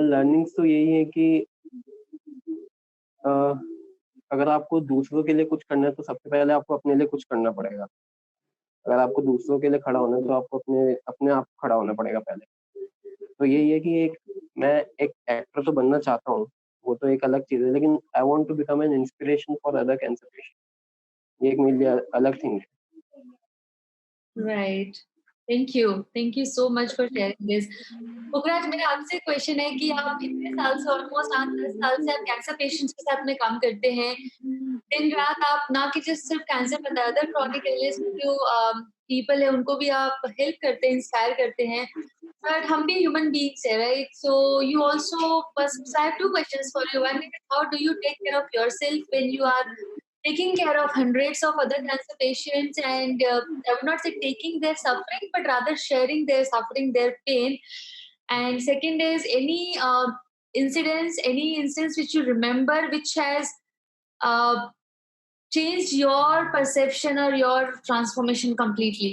लर्निंग्स तो यही है कि अगर आपको दूसरों के लिए कुछ करना है तो सबसे पहले आपको अपने लिए कुछ करना पड़ेगा। अगर आपको दूसरों के लिए खड़ा होना है तो आपको अपने आप खड़ा होना पड़ेगा पहले। तो यही है कि मैं एक एक्टर तो बनना चाहता हूँ, वो तो एक अलग चीज़ है, लेकिन I want to become an inspiration for other cancer patient. ये एक मेरे लिए अलग थिंग है। Right. Thank you so much for sharing this. पुखराज, मेरा आपसे क्वेश्चन है कि आप इतने साल से, ऑलमोस्ट 8-10 साल से आप कैंसर पेशेंट्स के साथ में काम करते हैं। दिन रात आप ना कि जस्ट सिर्फ कैंसर बताया, अदर क्रॉनिक इलनेस में जो पीपल है उनको भी आप हेल्प करते हैं, इंस्पायर करते हैं। बट हम भी ह्यूमन बीइंग्स है, राइट? सो यू ऑल्सो, बस I have 2 questions for you. One is, how do you take care of yourself when you are taking care of hundreds of other cancer patients, and I would not say taking their suffering, but rather sharing their suffering, their pain. And second is, any instance which you remember which has uh, changed your perception or your transformation completely?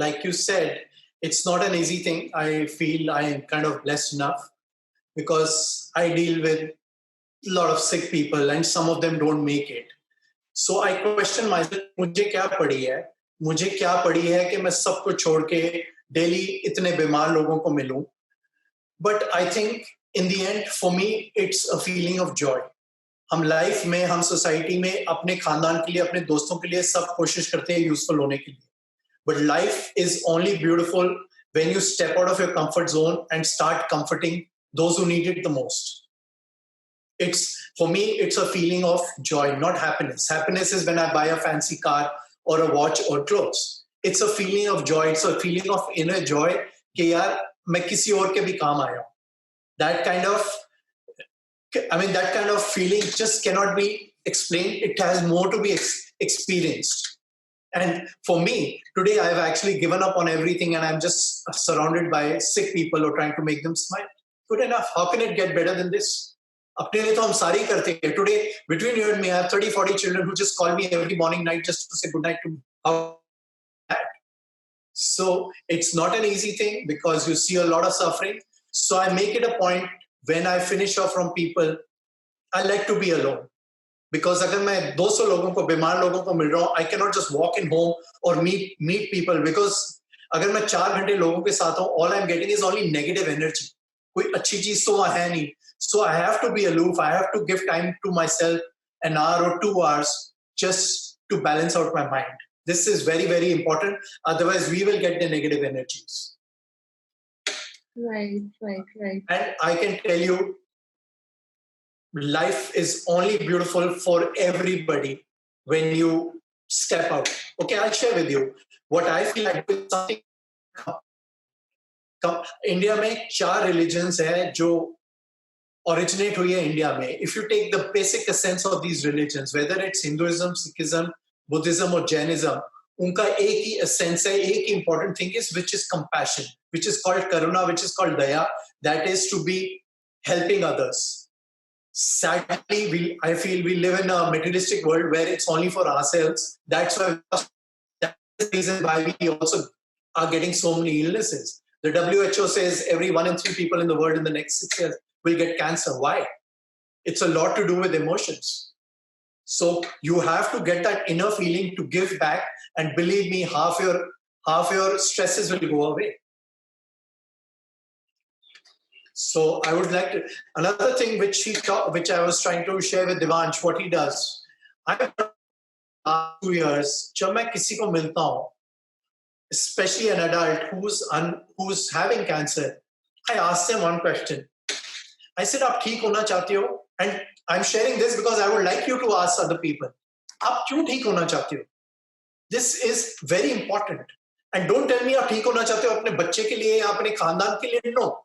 Like you said, it's not an easy thing. I feel I am kind of blessed enough because I deal with a lot of sick people and some of them don't make it. So I question myself, मुझे क्या पड़ी है? मुझे क्या पड़ी है कि मैं सबको छोड़ के डेली इतने बीमार लोगों को मिलूं? But I think in the end, for me, it's a feeling of joy. हम लाइफ में, हम सोसाइटी में अपने खानदान के लिए, अपने दोस्तों के लिए सब कोशिश करते हैं यूजफुल होने के लिए. But life is only beautiful when you step out of your comfort zone and start comforting those who need it the most. For me, it's a feeling of joy, not happiness. Happiness is when I buy a fancy car or a watch or clothes. It's a feeling of joy. It's a feeling of inner joy कि यार मैं किसी और के भी काम आया हूँ. That kind of feeling just cannot be explained. It has more to be experienced. And for me, today I've actually given up on everything and I'm just surrounded by sick people who are trying to make them smile. Good enough. How can it get better than this? अपने लिए तो हम सारी करते हैं. Today, between you and me, I have 30-40 children who just call me every morning, night just to say good night to me. So it's not an easy thing because you see a lot of suffering. So I make it a point when I finish off from people, I like to be alone. Because अगर मैं 200 लोगों को, बीमार लोगों को मिल रहा हूँ, I cannot just walk in home or meet people. Because अगर मैं 4 घंटे लोगों के साथ हूँ, all I'm getting is only negative energy. कोई अच्छी चीज तो वहाँ है नहीं. So I have to be aloof. I have to give time to myself, an hour or 2 hours, just to balance out my mind. This is very, very important. Otherwise, we will get the negative energies. Right. And I can tell you, life is only beautiful for everybody when you step out. Okay, I'll share with you what I feel like with something. India में 4 religions है जो originate हुई है India में. If you take the basic essence of these religions, whether it's Hinduism, Sikhism, Buddhism or Jainism, उनका एक ही essence है, एक ही important thing is which is compassion, which is called karuna, which is called daya, that is to be helping others. Sadly, I feel we live in a materialistic world where it's only for ourselves. That's the reason why we also are getting so many illnesses. The WHO says every 1 in 3 people in the world in the next 6 years will get cancer. Why? It's a lot to do with emotions. So you have to get that inner feeling to give back, and believe me, half your stresses will go away. So I would like to, another thing which I was trying to share with Devansh, what he does. I last 2 years, जब मैं किसी को मिलता हूँ, especially an adult who's having cancer, I asked them one question. I said, आप ठीक होना चाहते हो? And I'm sharing this because I would like you to ask other people. आप क्यों ठीक होना चाहते हो? This is very important. And don't tell me आप ठीक होना चाहते हो अपने बच्चे के लिए या अपने खानदान के लिए. No.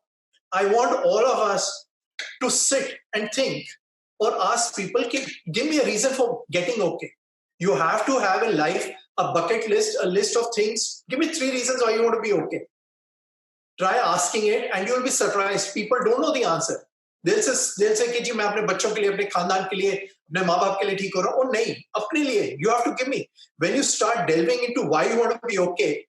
I want all of us to sit and think or ask people, give me a reason for getting okay. You have to have in life a bucket list, a list of things. Give me 3 reasons why you want to be okay. Try asking it and you'll be surprised. People don't know the answer. They'll say कि जी मैं अपने बच्चों के लिए, अपने खानदान के लिए, अपने माँ बाप के लिए ठीक हो रहा हूँ. नहीं, अपने लिए. You have to give me. When you start delving into why you want to be okay,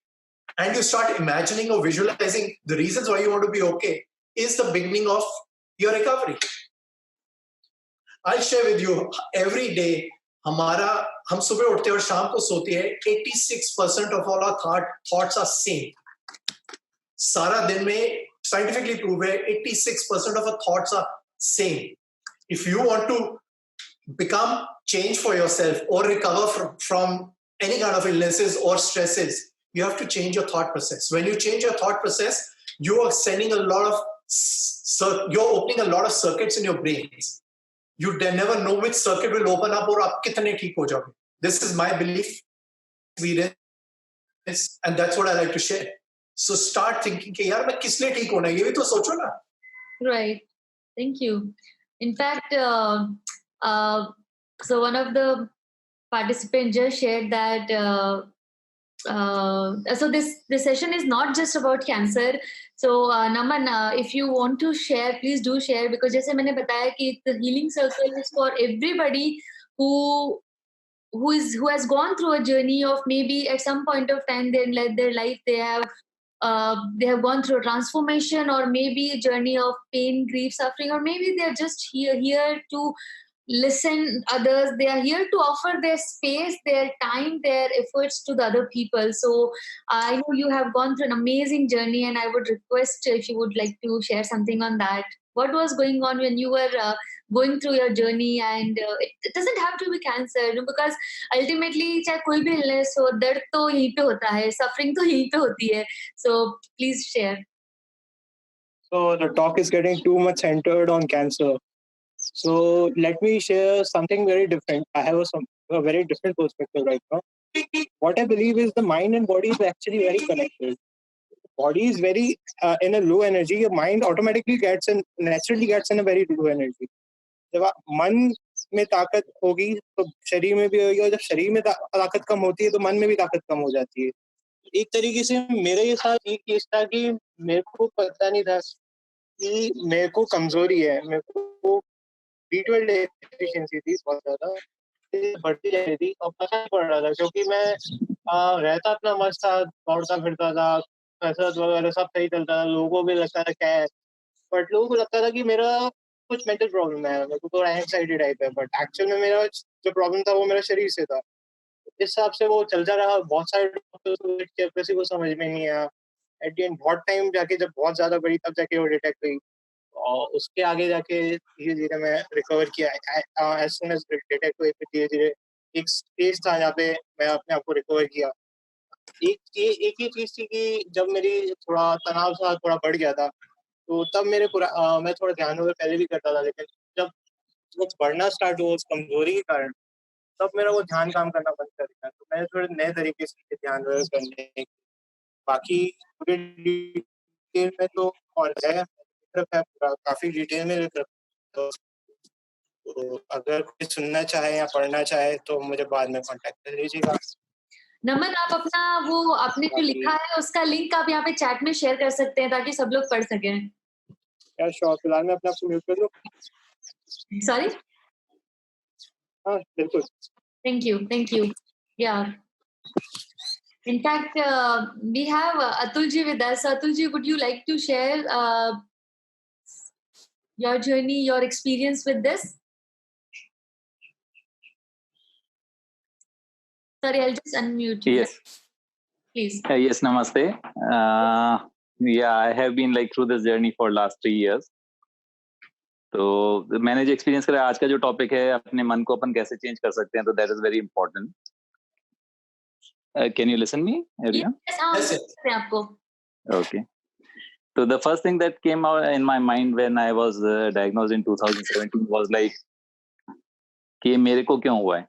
and you start imagining or visualizing the reasons why you want to be okay, is the beginning of your recovery. I'll share with you, every day हम सुबह उठते हैं और शाम को सोते हैं, 86% of all our thoughts are same. सारा दिन में scientifically proved है 86% of our thoughts are same. If you want to become change for yourself or recover from any kind of illnesses or stresses, you have to change your thought process. When you change your thought process, you are sending you're opening a lot of circuits in your brains. You never know which circuit will open up or आप कितने ठीक हो जाओगे. This is my belief, experience, and that's what I like to share. So start thinking कि यार मैं किस लिए ठीक होना है, ये भी तो सोचो ना. Right. Thank you. In fact, so one of the participants just shared that so this session is not just about cancer. So Naman, if you want to share, please do share, because जैसे मैंने बताया कि the healing circle is for everybody who has gone through a journey of maybe at some point of time in their life they have gone through a transformation, or maybe a journey of pain, grief, suffering, or maybe they're just here to listen others. They are here to offer their space, their time, their efforts to the other people. So I know you have gone through an amazing journey, and I would request if you would like to share something on that. What was going on when you were going through your journey? And it doesn't have to be cancer, because ultimately चाहे कोई भी illness हो, दर्द तो यहीं पे होता है, suffering तो यहीं पे होती है. So please share. So the talk is getting too much centered on cancer. So let me share something very different. I have a very different perspective right now. What I believe is the mind and body is actually very connected. Body is very in a low energy. Your mind automatically naturally gets in a very low energy. जब मन में ताकत होगी तो शरीर में भी होगी, और जब शरीर में ताकत कम होती है तो मन में भी ताकत कम हो जाती है. एक तरीके से मेरे साथ एक केस था कि मेरे को पता नहीं था कि मेरे को कमजोरी है. मेरे को B12 डेफिशिएंसी थी बहुत ज्यादा, बढ़ती जा रही थी और पता नहीं पड़ रहा था, क्योंकि मैं रहता अपना मस्त था, दौड़ता फिरता था, कसरत वगैरह सब सही चलता था, लोगों को भी लगता था क्या है, बट लोगों को लगता था कि मेरा कुछ मेंटल प्रॉब्लम है, मेरे को थोड़ा एंग्जाइटी टाइप है, बट एक्चुअल में मेरा जो प्रॉब्लम था वो मेरा शरीर से था. इस हिसाब से वो चलता रहा. बहुत सारे डॉक्टर्स किसी को समझ में नहीं आया. एट द एंड बहुत टाइम जाके जब बहुत ज्यादा बड़ी तब जाके वो डिटेक्ट हुई, और उसके आगे जाके धीरे धीरे मैं रिकवर किया. एज सून एज डिटेक्ट हुई फिर धीरे धीरे एक स्टेज था जहाँ पे मैं अपने आप को रिकवर किया. एक ही चीज थी कि जब मेरी थोड़ा तनाव सा थोड़ा बढ़ गया था, तो तब मैं थोड़ा ध्यान वगैरह पहले भी करता था, लेकिन जब वो बढ़ना स्टार्ट हुआ उस कमजोरी के कारण, तब मेरा वो ध्यान काम करना बंद कर दिया. तो मैंने थोड़े नए तरीके से ध्यान वगैरह करने. बाकी पूरे डिटेल में तो और है, काफी डिटेल में तो अगर कोई सुनना चाहे या पढ़ना चाहे तो मुझे बाद में कांटेक्ट कर लीजिएगा. नमन, आप अपना वो आपने जो लिखा है उसका लिंक आप यहाँ पे चैट में शेयर कर सकते हैं ताकि सब लोग पढ़ सकें. क्या श्योर, फिलहाल मैं अपने आप को म्यूट कर दूं? सॉरी. हाँ बिल्कुल. Thank you. Yeah. In fact, we have Atulji with us. Atulji, would you like to share your journey, your experience with this? Sorry, I'll just unmute you. Yes. Please. Yes, namaste. Yeah, I have been through this journey for last 3 years. तो मैंने जो experience करा, आज का जो topic है अपने मन को अपन कैसे चेंज कर सकते हैं, तो that is very important. Can you listen me everyone? Yes. आपको. Okay. So the first thing that came out in my mind when I was diagnosed in 2017 was कि मेरे को क्यों हुआ है.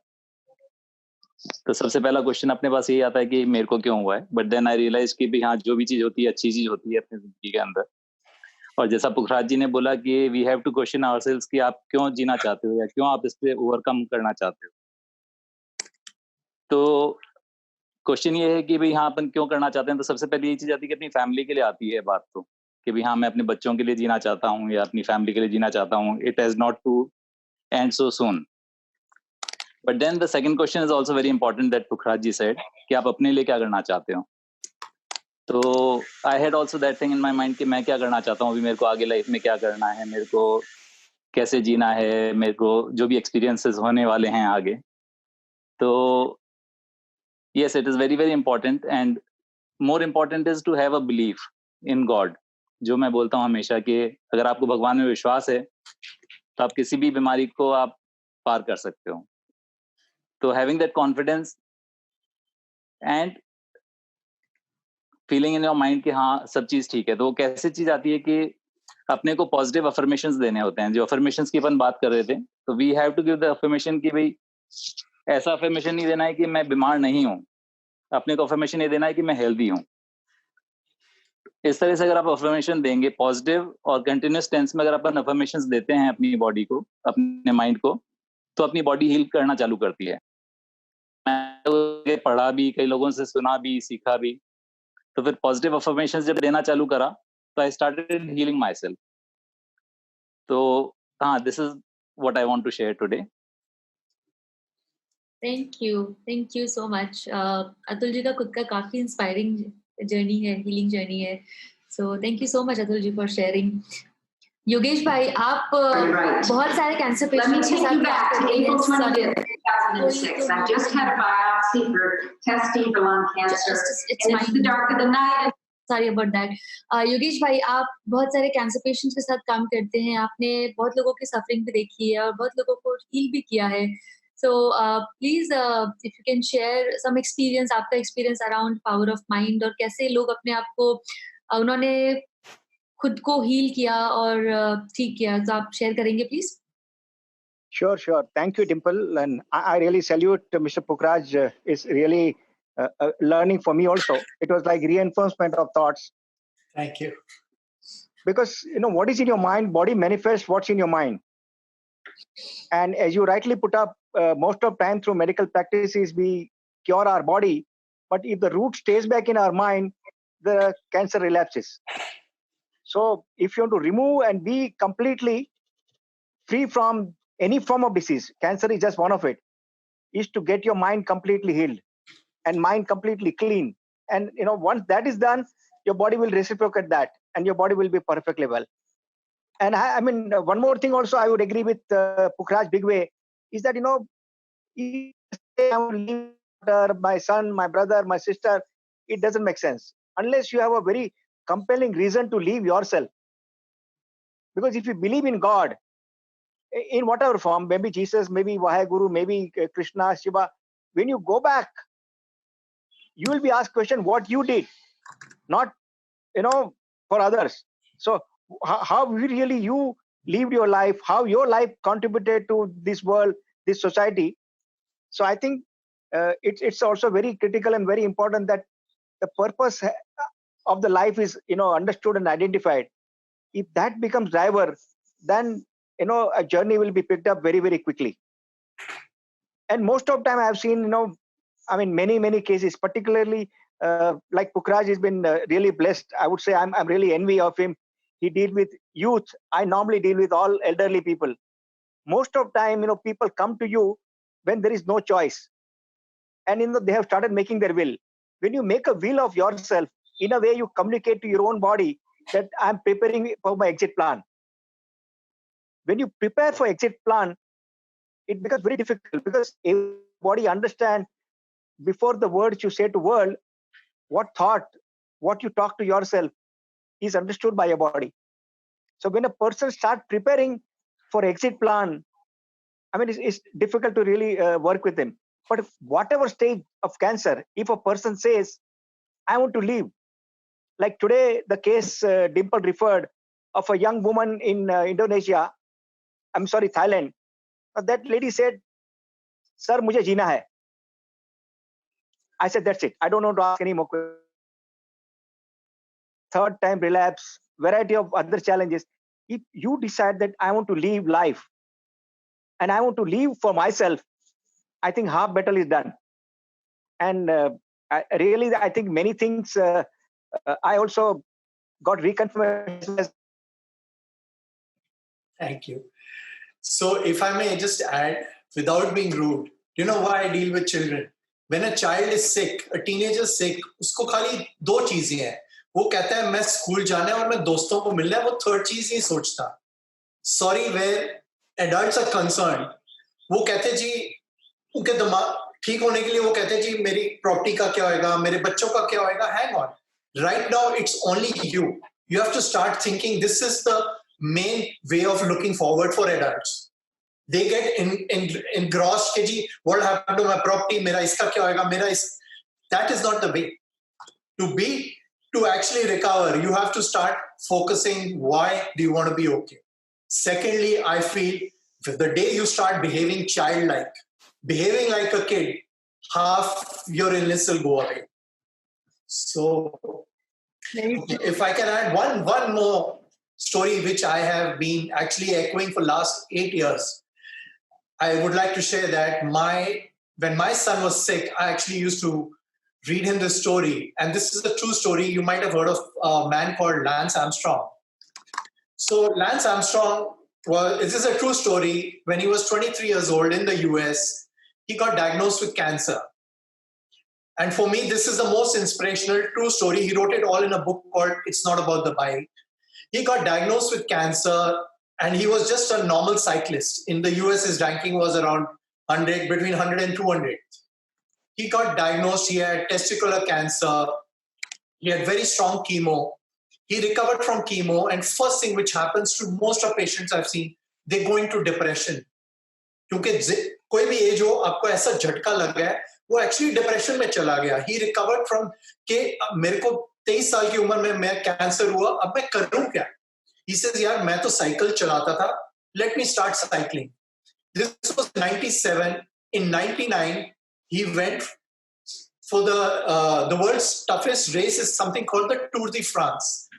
तो सबसे पहला क्वेश्चन अपने पास यही आता है कि मेरे को क्यों हुआ है. बट देन आई रियलाइज कि भी हाँ, जो भी चीज होती है अच्छी चीज होती है अपनी जिंदगी के अंदर. और जैसा पुखराज जी ने बोला कि we have to question ourselves कि आप क्यों जीना चाहते हो या क्यों आप इस पे ओवरकम करना चाहते हो. तो क्वेश्चन ये है कि भाई हाँ, अपन क्यों करना चाहते हैं. तो सबसे पहले ये चीज आती है कि अपनी फैमिली के लिए आती है बात, तो कि भाई हाँ, मैं अपने बच्चों के लिए जीना चाहता हूँ या अपनी फैमिली के लिए जीना चाहता हूँ. It has not to end so soon. But then the second question is also very important that Pukhraj ji said कि आप अपने लिए क्या करना चाहते हो. तो I had also that thing in my mind कि मैं क्या करना चाहता हूँ, अभी मेरे को आगे लाइफ में क्या करना है, मेरे को कैसे जीना है, मेरे को जो भी एक्सपीरियंसेस होने वाले हैं आगे. तो yes, it is very very important, and more important is to have a belief in God. जो मैं बोलता हूँ हमेशा कि अगर आपको भगवान में विश्वास है तो आप किसी भी बीमारी को आप पार कर सकते हो. तो having that confidence and feeling in your mind कि हाँ सब चीज ठीक है, तो वो कैसे चीज आती है कि अपने को पॉजिटिव अफर्मेशंस देने होते हैं. जो अफर्मेशंस की अपन बात कर रहे थे, तो we have to give the affirmation कि भाई ऐसा अफर्मेशन नहीं देना है कि मैं बीमार नहीं हूँ, अपने को अफर्मेशन ये देना है कि मैं हेल्दी हूँ. इस तरह से अगर आप अफर्मेशन देंगे पॉजिटिव और कंटिन्यूस टेंस में, अगर अपन अफर्मेशंस देते हैं अपनी बॉडी को, अपने माइंड को, तो अपनी बॉडी हील करना चालू करती है. मैं पढ़ा भी, कई लोगों से सुना भी, सीखा भी, तो फिर पॉजिटिव अफर्मेशन जब देना चालू करा तो I started healing myself. तो हाँ, this is what I want to share today. Thank you so much. Atul ji का खुद का काफी इंस्पायरिंग जर्नी है, हीलिंग जर्नी है. So thank you so much Atul ji for sharing. Yogesh भाई, आप बहुत सारे कैंसर पेशेंट्स के साथ काम करते हैं. 2006. I just had a biopsy for testing for lung cancer. It's the dark of the night. Sorry about that. Yogesh भाई, आप बहुत सारे कैंसर पेशेंट्स के साथ काम करते हैं. आपने बहुत लोगों की सफरिंग भी देखी है और बहुत लोगों को हील भी किया है. So please, if you can share some experience, आपका experience around power of mind, और कैसे लोग अपने आप को उन्होंने खुद को हील किया और ठीक किया, तो आप शेयर करेंगे please. Sure. Thank you, Dimple. And I really salute Mr. Pukhraj. It's really learning for me also. It was like reinforcement of thoughts. Thank you. Because, what is in your mind, body manifests what's in your mind. And as you rightly put up, most of time through medical practices, we cure our body. But if the root stays back in our mind, the cancer relapses. So if you want to remove and be completely free from any form of disease, cancer is just one of it, is to get your mind completely healed and mind completely clean. And once that is done, your body will reciprocate that and your body will be perfectly well. And I mean, one more thing also I would agree with Pukhraj big way is that, I will leave my son, my brother, my sister, it doesn't make sense unless you have a very compelling reason to leave yourself. Because if you believe in God, in whatever form, maybe Jesus, maybe Vaheguru, maybe Krishna, Shiva, when you go back, you will be asked question what you did, not for others. So how really you lived your life, how your life contributed to this world, this society. So I think it's also very critical and very important that the purpose of the life is understood and identified. If that becomes driver, then a journey will be picked up very very quickly. And most of the time I have seen many cases, particularly like Pukhraj has been really blessed. I would say I'm really envy of him. He deals with youth. I normally deal with all elderly people. Most of the time people come to you when there is no choice, and they have started making their will. When you make a will of yourself, in a way you communicate to your own body that I'm preparing for my exit plan. When you prepare for exit plan, it becomes very difficult because everybody understand before the words you say to world, what thought, what you talk to yourself is understood by your body. So when a person starts preparing for exit plan, it's difficult to really work with him. But whatever stage of cancer, if a person says, I want to leave, like today, the case Dimple referred of a young woman in Indonesia, Thailand. That lady said, Sir, mujhe jeena hai. I said, that's it. I don't want to ask any more questions. Third time relapse, variety of other challenges. If you decide that I want to live life and I want to live for myself, I think half battle is done. And I think many things I also got reconfirmation. Thank you. So if I may just add, without being rude, why I deal with children? when a child is sick, a teenager is sick, उसको खाली दो चीजें हैं. वो कहता है मैं school जाना है और मैं दोस्तों को मिलना है. वो थर्ड चीज नहीं सोचता. Sorry, where adults are concerned, वो कहते जी उनके दिमाग ठीक होने के लिए वो कहते जी मेरी प्रॉपर्टी का क्या होएगा, मेरे बच्चों का क्या होएगा. Hang on. Right now, it's only you. You have to start thinking this is the main way of looking forward for adults. They get engrossed ke ji, what happened to my property, mera iska kya hoega, mera is. That is not the way. To actually recover, you have to start focusing why do you want to be okay. Secondly, I feel the day you start behaving childlike, behaving like a kid, half your illness will go away. So, if I can add one more story which I have been actually echoing for last 8 years, I would like to share that when my son was sick, I actually used to read him this story. And this is a true story. You might have heard of a man called Lance Armstrong. So Lance Armstrong, this is a true story. When he was 23 years old in the US, he got diagnosed with cancer. And for me, this is the most inspirational true story. He wrote it all in a book called It's Not About the Bike. He got diagnosed with cancer, and he was just a normal cyclist. In the US, his ranking was around 100, between 100 and 200. He got diagnosed, he had testicular cancer, he had very strong chemo. He recovered from chemo, and first thing which happens to most of patients I've seen, they go into depression. क्योंकि कोई भी as हो, आपको ऐसा झटका लग गया है, वो एक्चुअली डिप्रेशन में चला गया. He recovered from के मेरे को 23 साल की उम्र में मैं कैंसर हुआ, अब मैं करूं क्या? He says, यार मैं तो साइकिल चलाता था, let me start cycling. This was 97. In 99, he went for the world's toughest race is something called the Tour de France.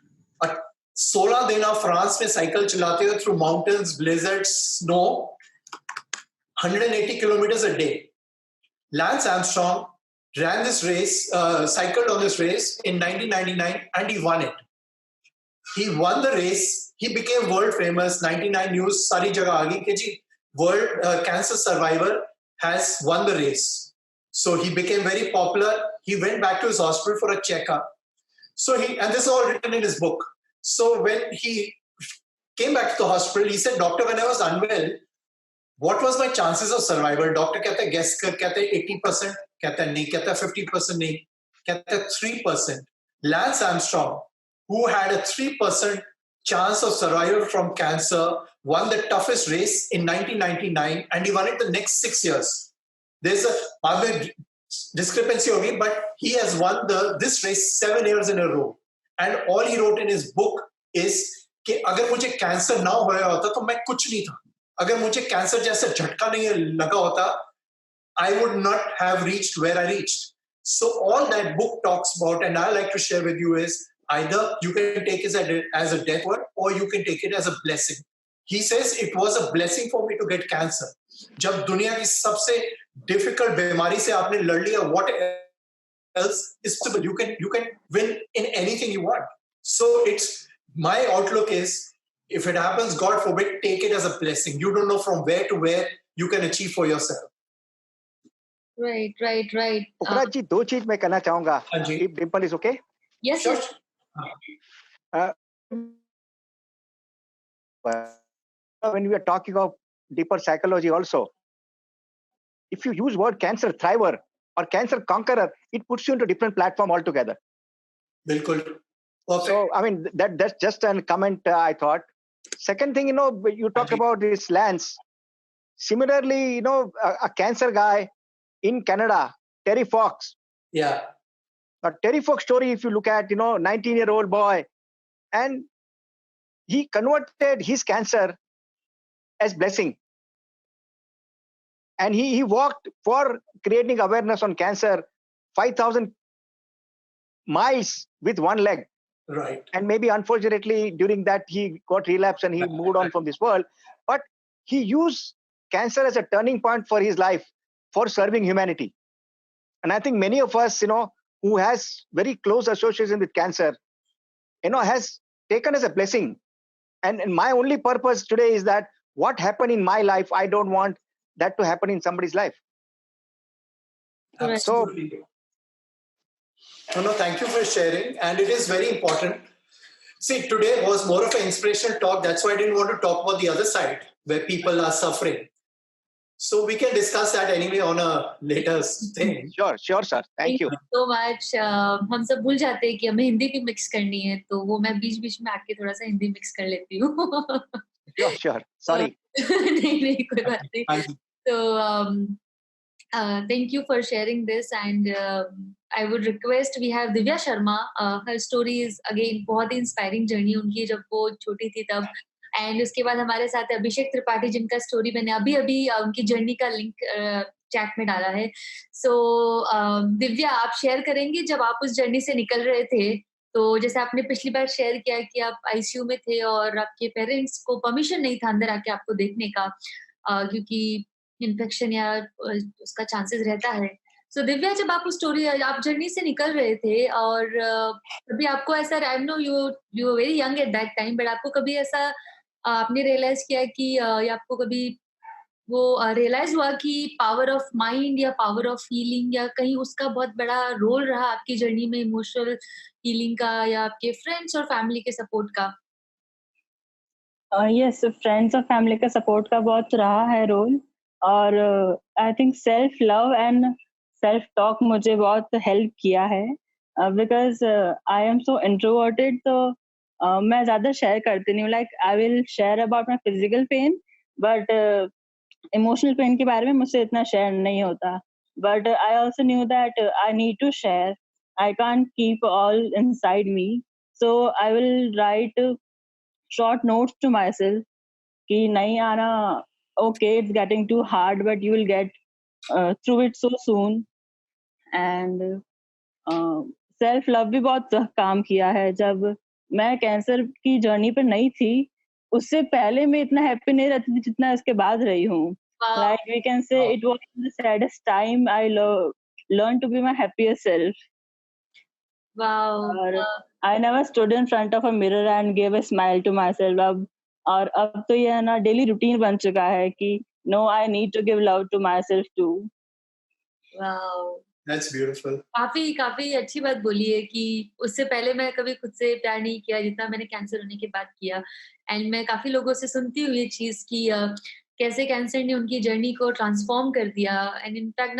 16 दिन आप फ्रांस में साइकिल चलाते हो through mountains, blizzards, snow, 180 kilometers a day. Lance Armstrong ran this race, cycled on this race in 1999, and he won it. He won the race. He became world famous. 99 news, sari jagah aa gayi कि जी world cancer survivor has won the race. So he became very popular. He went back to his hospital for a checkup. So and this is all written in his book. So when he came back to the hospital, he said, "Doctor, when I was unwell, what was my chances of survival?" Doctor कहता है guess कर, कहता है 80%, कहता है नहीं, कहता है 50% नहीं, कहता है 3%. Lance Armstrong, who had a 3% chance of survival from cancer, won the toughest race in 1999, and he won it the next 6 years. There's a discrepancy होगी, but he has won this race 7 years in a row. And all he wrote in his book is कि अगर मुझे cancer ना होया होता तो मैं कुछ नहीं था. अगर मुझे कैंसर जैसा झटका नहीं लगा होता, I would not have reached where I reached. So all that book talks about, and I like to share with you, is either you can take it as a death word or you can take it as a blessing. He says it was a blessing for me to get cancer. जब दुनिया की सबसे difficult बीमारी से आपने लड़ लिया, what else is possible? You can win in anything you want. So my outlook is, if it happens, God forbid, take it as a blessing. You don't know from where to where you can achieve for yourself. Right. पुखराज जी, दो चीज मैं कहना चाहूंगा. If Dimple is okay? Yes, Sure. When we are talking of deeper psychology also, if you use word cancer thriver or cancer conqueror, it puts you into a different platform altogether. बिल्कुल. Perfect. So, I mean, that's just a comment I thought. Second thing, you talk about this Lance. Similarly, a cancer guy in Canada, Terry Fox. Yeah. A Terry Fox story, if you look at, 19-year-old boy, and he converted his cancer as blessing. And he walked for creating awareness on cancer 5,000 miles with one leg. Right. And maybe unfortunately during that he got relapse and he moved on from this world. But he used cancer as a turning point for his life, for serving humanity. And I think many of us, who has very close association with cancer, has taken as a blessing. And my only purpose today is that what happened in my life, I don't want that to happen in somebody's life. Absolutely. No, thank you for sharing. And it is very important. See, today was more of an inspirational talk. That's why I didn't want to talk about the other side where people are suffering. So we can discuss that anyway on a later thing. Sure, sir. Thank you. So much. हम सब भूल जाते हैं कि हमें हिंदी भी mix करनी है, तो वो मैं बीच-बीच में आके थोड़ा सा हिंदी मिक्स कर लेती हूँ. Sure. Sorry. नहीं, कोई बात नहीं. So thank you for sharing this, and I would request, we have Divya Sharma. Her story is again बहुत ही inspiring journey उनकी जब वो छोटी थी तब. एंड उसके बाद हमारे साथ अभिषेक त्रिपाठी, जिनका स्टोरी मैंने अभी उनकी जर्नी का लिंक चैट में डाला है. सो दिव्या, आप शेयर करेंगे जब आप उस जर्नी से निकल रहे थे, तो जैसे आपने पिछली बार शेयर किया कि आप आईसीयू में थे और आपके पेरेंट्स को परमिशन नहीं था अंदर आके आपको देखने का, क्योंकि इन्फेक्शन या उसका चांसेस रहता है. सो दिव्या, जब आप उस स्टोरी, आप जर्नी से निकल रहे थे और कभी आपको ऐसा, I know you very young at that time, but आपको कभी ऐसा आपने रियलाइज किया कि या आपको कभी वो रियलाइज हुआ कि पावर ऑफ माइंड या पावर ऑफ हीलिंग या कहीं उसका बहुत बड़ा रोल रहा आपकी जर्नी में, इमोशनल हीलिंग का या आपके फ्रेंड्स और फैमिली के सपोर्ट का? यस, फ्रेंड्स और फैमिली का सपोर्ट का बहुत रहा है रोल. और I think self love and self talk मुझे बहुत हेल्प किया है, because I am so introverted. तो मैं ज्यादा शेयर करती नहीं हूँ. Like I will share about my physical pain, but emotional pain के बारे में मुझसे इतना शेयर नहीं होता. But I also knew that I need to share. I can't keep all inside me. So I will write short notes to myself कि नहीं आना, okay, it's getting too hard, but you will get through it so soon. And self love भी बहुत काम किया है. जब मैं कैंसर की जर्नी पर नहीं थी, उससे पहले मैं इतना हैप्पी नहीं रहती थी जितना इसके बाद रही हूँ. Like we can say it was the saddest time I learned to be my happiest self. Wow. I never stood in front of a mirror and gave a smile to myself. अब तो ये ना daily routine बन चुका है कि no, I need to give love to myself too. Wow. That's beautiful. काफी अच्छी बात बोली है कि उससे पहले मैं कभी खुद से प्यार नहीं किया जितना मैंने कैंसर होने के बाद किया. एंड मैं काफी लोगों से सुनती हूँ ये चीज कि कैसे कैंसर ने उनकी जर्नी को ट्रांसफॉर्म कर दिया. एंड इनफैक्ट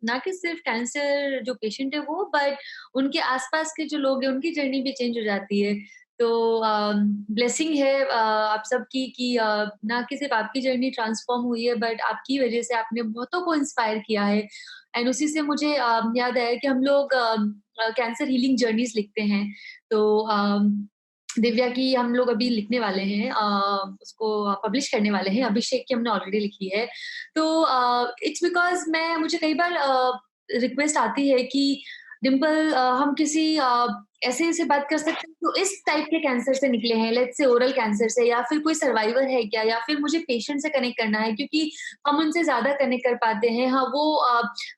ना कि सिर्फ कैंसर जो पेशेंट है वो, बट उनके आसपास के जो लोग हैं उनकी जर्नी भी चेंज हो जाती है. तो ब्लेसिंग है आप सबकी कि ना कि सिर्फ आपकी जर्नी ट्रांसफॉर्म हुई है, बट आपकी वजह से आपने बहुतों को इंस्पायर किया है. एंड उसी से मुझे याद आया कि हम लोग कैंसर हीलिंग जर्नीज लिखते हैं. तो दिव्या की हम लोग अभी लिखने वाले हैं, उसको पब्लिश करने वाले हैं. अभिषेक की हमने ऑलरेडी लिखी है. तो इट्स बिकॉज मुझे कई बार रिक्वेस्ट आती है कि डिम्पल, हम किसी ऐसे बात कर सकते हैं तो इस टाइप के कैंसर से निकले हैं, लेट्स से ओरल कैंसर से, या फिर कोई सर्वाइवर है क्या, या फिर मुझे पेशेंट से कनेक्ट करना है क्योंकि हम उनसे ज्यादा कनेक्ट कर पाते हैं. हाँ, वो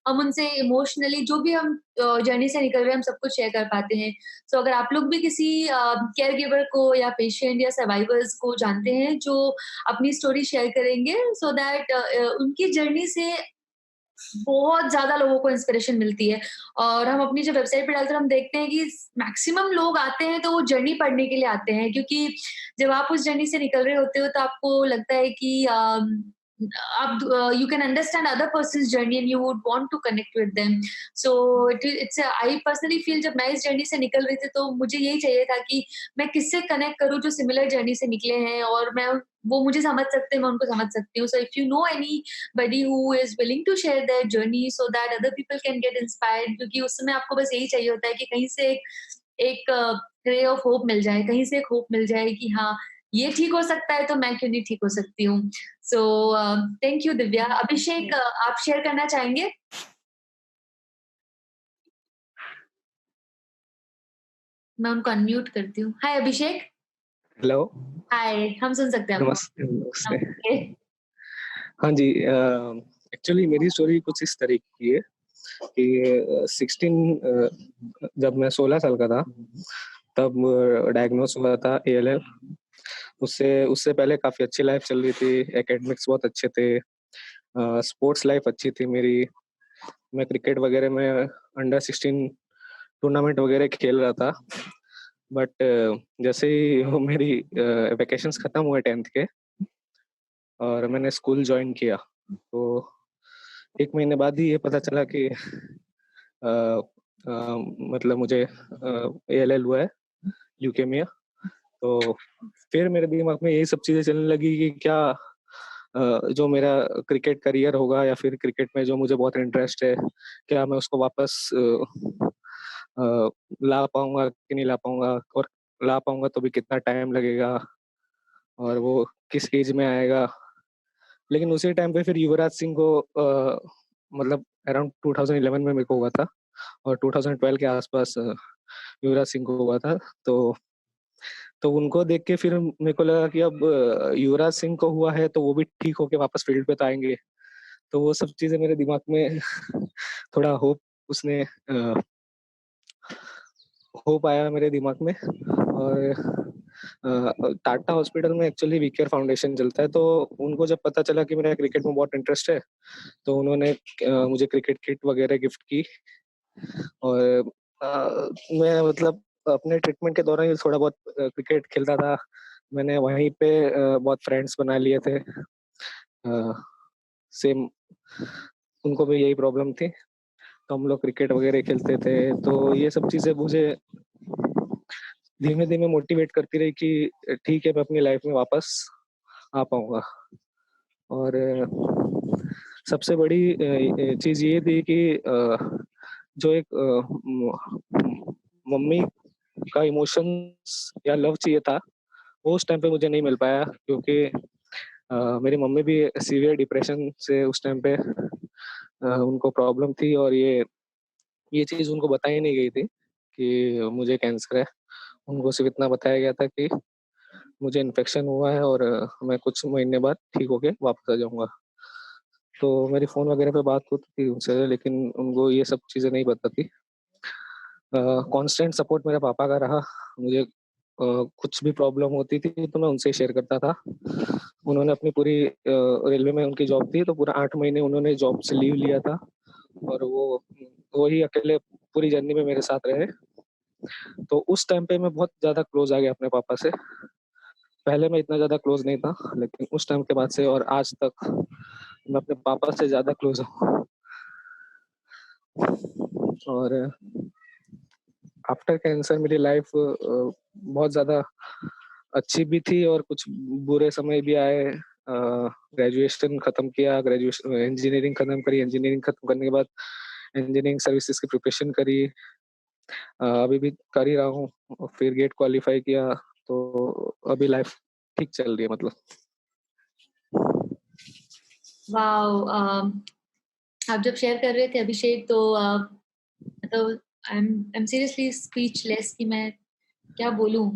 हम उनसे इमोशनली जो भी हम जर्नी से निकल रहे हैं हम सब कुछ शेयर कर पाते हैं. सो अगर आप लोग भी किसी केयर गिवर को या पेशेंट या सर्वाइवर्स को जानते हैं जो अपनी स्टोरी शेयर करेंगे, सो दैट उनकी जर्नी से बहुत ज्यादा लोगों को इंस्पिरेशन मिलती है. और हम अपनी जो वेबसाइट पे डालते हैं हम देखते हैं कि मैक्सिमम लोग आते हैं तो वो जर्नी पढ़ने के लिए आते हैं, क्योंकि जब आप उस जर्नी से निकल रहे होते हो तो आपको लगता है कि आप you can understand other person's journey and you would want to connect with them. So I personally feel जब मैं इस जर्नी से निकल रही थी तो मुझे यही चाहिए था कि मैं किससे कनेक्ट करूं जो सिमिलर जर्नी से निकले हैं और वो मुझे समझ सकते हैं, मैं उनको समझ सकती हूँ. So if you know anybody who is willing to share their journey so that other people can get inspired, क्योंकि उस समय आपको बस यही चाहिए होता है कि कहीं से एक रे ऑफ होप मिल जाए, कहीं से एक होप मिल जाए कि हाँ ये ठीक हो सकता है तो मैं क्यों नहीं ठीक हो सकती हूँ. So thank you Divya. Abhishek, आप शेयर करना चाहेंगे? मैं उनको अनम्यूट करती हूँ. हाय अभिषेक. हेलो. हाय, हम सुन सकते हैं आपको. नमस्ते. हाँ जी, एक्चुअली मेरी स्टोरी कुछ इस तरीके की है कि जब मैं 16 साल का था तब डायग्नोस हुआ था ALL. उससे पहले काफी अच्छी लाइफ चल रही थी, एकेडमिक्स बहुत अच्छे थे, स्पोर्ट्स लाइफ अच्छी थी मेरी, मैं क्रिकेट वगैरह में अंडर 16 टूर्नामेंट वगैरह खेल रहा था, बट जैसे ही वो मेरी वेकेशंस खत्म हुए 10th के और मैंने स्कूल ज्वाइन किया, तो 1 महीने बाद ही ये पता चला कि मतलब मुझे ALL हुआ है, ल्यूकेमिया। तो फिर मेरे दिमाग में यही सब चीजें चलने लगी कि क्या जो मेरा क्रिकेट करियर होगा या फिर क्रिकेट में जो मुझे बहुत इंटरेस्ट है, क्या मैं उसको वापस ला पाऊंगा कि नहीं ला पाऊंगा, और ला पाऊंगा तो भी कितना टाइम लगेगा और वो किस एज में आएगा। लेकिन उसी टाइम पे फिर युवराज सिंह को मतलब अराउंड 2011 में मेरे को हुआ था और 2012 के आसपास युवराज सिंह को हुआ था। तो उनको देख के फिर मेरे को लगा कि अब युवराज सिंह को हुआ है तो वो भी ठीक होके वापस फील्ड पे तो आएंगे। तो वो सब चीजें मेरे दिमाग में थोड़ा उसने होप आया मेरे दिमाग में। और टाटा हॉस्पिटल में एक्चुअली वी केयर फाउंडेशन चलता है, तो उनको जब पता चला कि मेरा क्रिकेट में बहुत इंटरेस्ट है तो उन्होंने मुझे क्रिकेट किट वगैरह गिफ्ट की। और मैं मतलब अपने ट्रीटमेंट के दौरान थोड़ा बहुत क्रिकेट खेलता था। मैंने वहीं पे बहुत फ्रेंड्स बना लिए थे, सेम उनको भी यही प्रॉब्लम थी, तो हम लोग क्रिकेट वगैरह खेलते थे। तो ये सब चीजें मुझे धीमे धीमे मोटिवेट करती रही कि ठीक है, मैं अपनी लाइफ में वापस आ पाऊंगा। और सबसे बड़ी चीज ये थी कि जो एक मम्मी का इमोशंस या लव चाहिए था, वो उस टाइम पे मुझे नहीं मिल पाया, क्योंकि मेरी मम्मी भी सीवियर डिप्रेशन से उस टाइम पे उनको प्रॉब्लम थी, और ये चीज उनको बताई नहीं गई थी कि मुझे कैंसर है। उनको सिर्फ इतना बताया गया था कि मुझे इन्फेक्शन हुआ है और मैं कुछ महीने बाद ठीक होके वापस आ जाऊंगा। तो मेरी फोन वगैरह पे बात होती थी उनसे, लेकिन उनको ये सब चीजें नहीं पता थी। कांस्टेंट सपोर्ट मेरे पापा का रहा। मुझे कुछ भी प्रॉब्लम होती थी तो मैं उनसे शेयर करता था। उन्होंने अपनी पूरी रेलवे में उनकी जॉब थी, तो पूरा 8 महीने उन्होंने जॉब से लीव लिया था, और वो ही अकेले पूरी जर्नी में मेरे साथ रहे। तो उस टाइम पे मैं बहुत ज्यादा क्लोज आ गया अपने पापा से। पहले मैं इतना ज्यादा क्लोज नहीं था, लेकिन उस टाइम के बाद से और आज तक मैं अपने पापा से ज्यादा क्लोज हूँ। और आफ्टर कैंसर मेरी लाइफ बहुत ज्यादा अच्छी भी थी और कुछ बुरे समय भी आए। ग्रेजुएशन खत्म किया, ग्रेजुएशन इंजीनियरिंग खत्म करी, इंजीनियरिंग खत्म करने के बाद इंजीनियरिंग सर्विसेज की प्रिपरेशन करी, अभी भी कर ही रहा हूँ। फिर गेट क्वालिफाई किया, तो अभी लाइफ ठीक चल रही है मतलब। वाओ, आप जब शेयर कर रहे थे अभिषेक, तो आई एम सीरियसली स्पीचलेस कि मैं क्या बोलूं।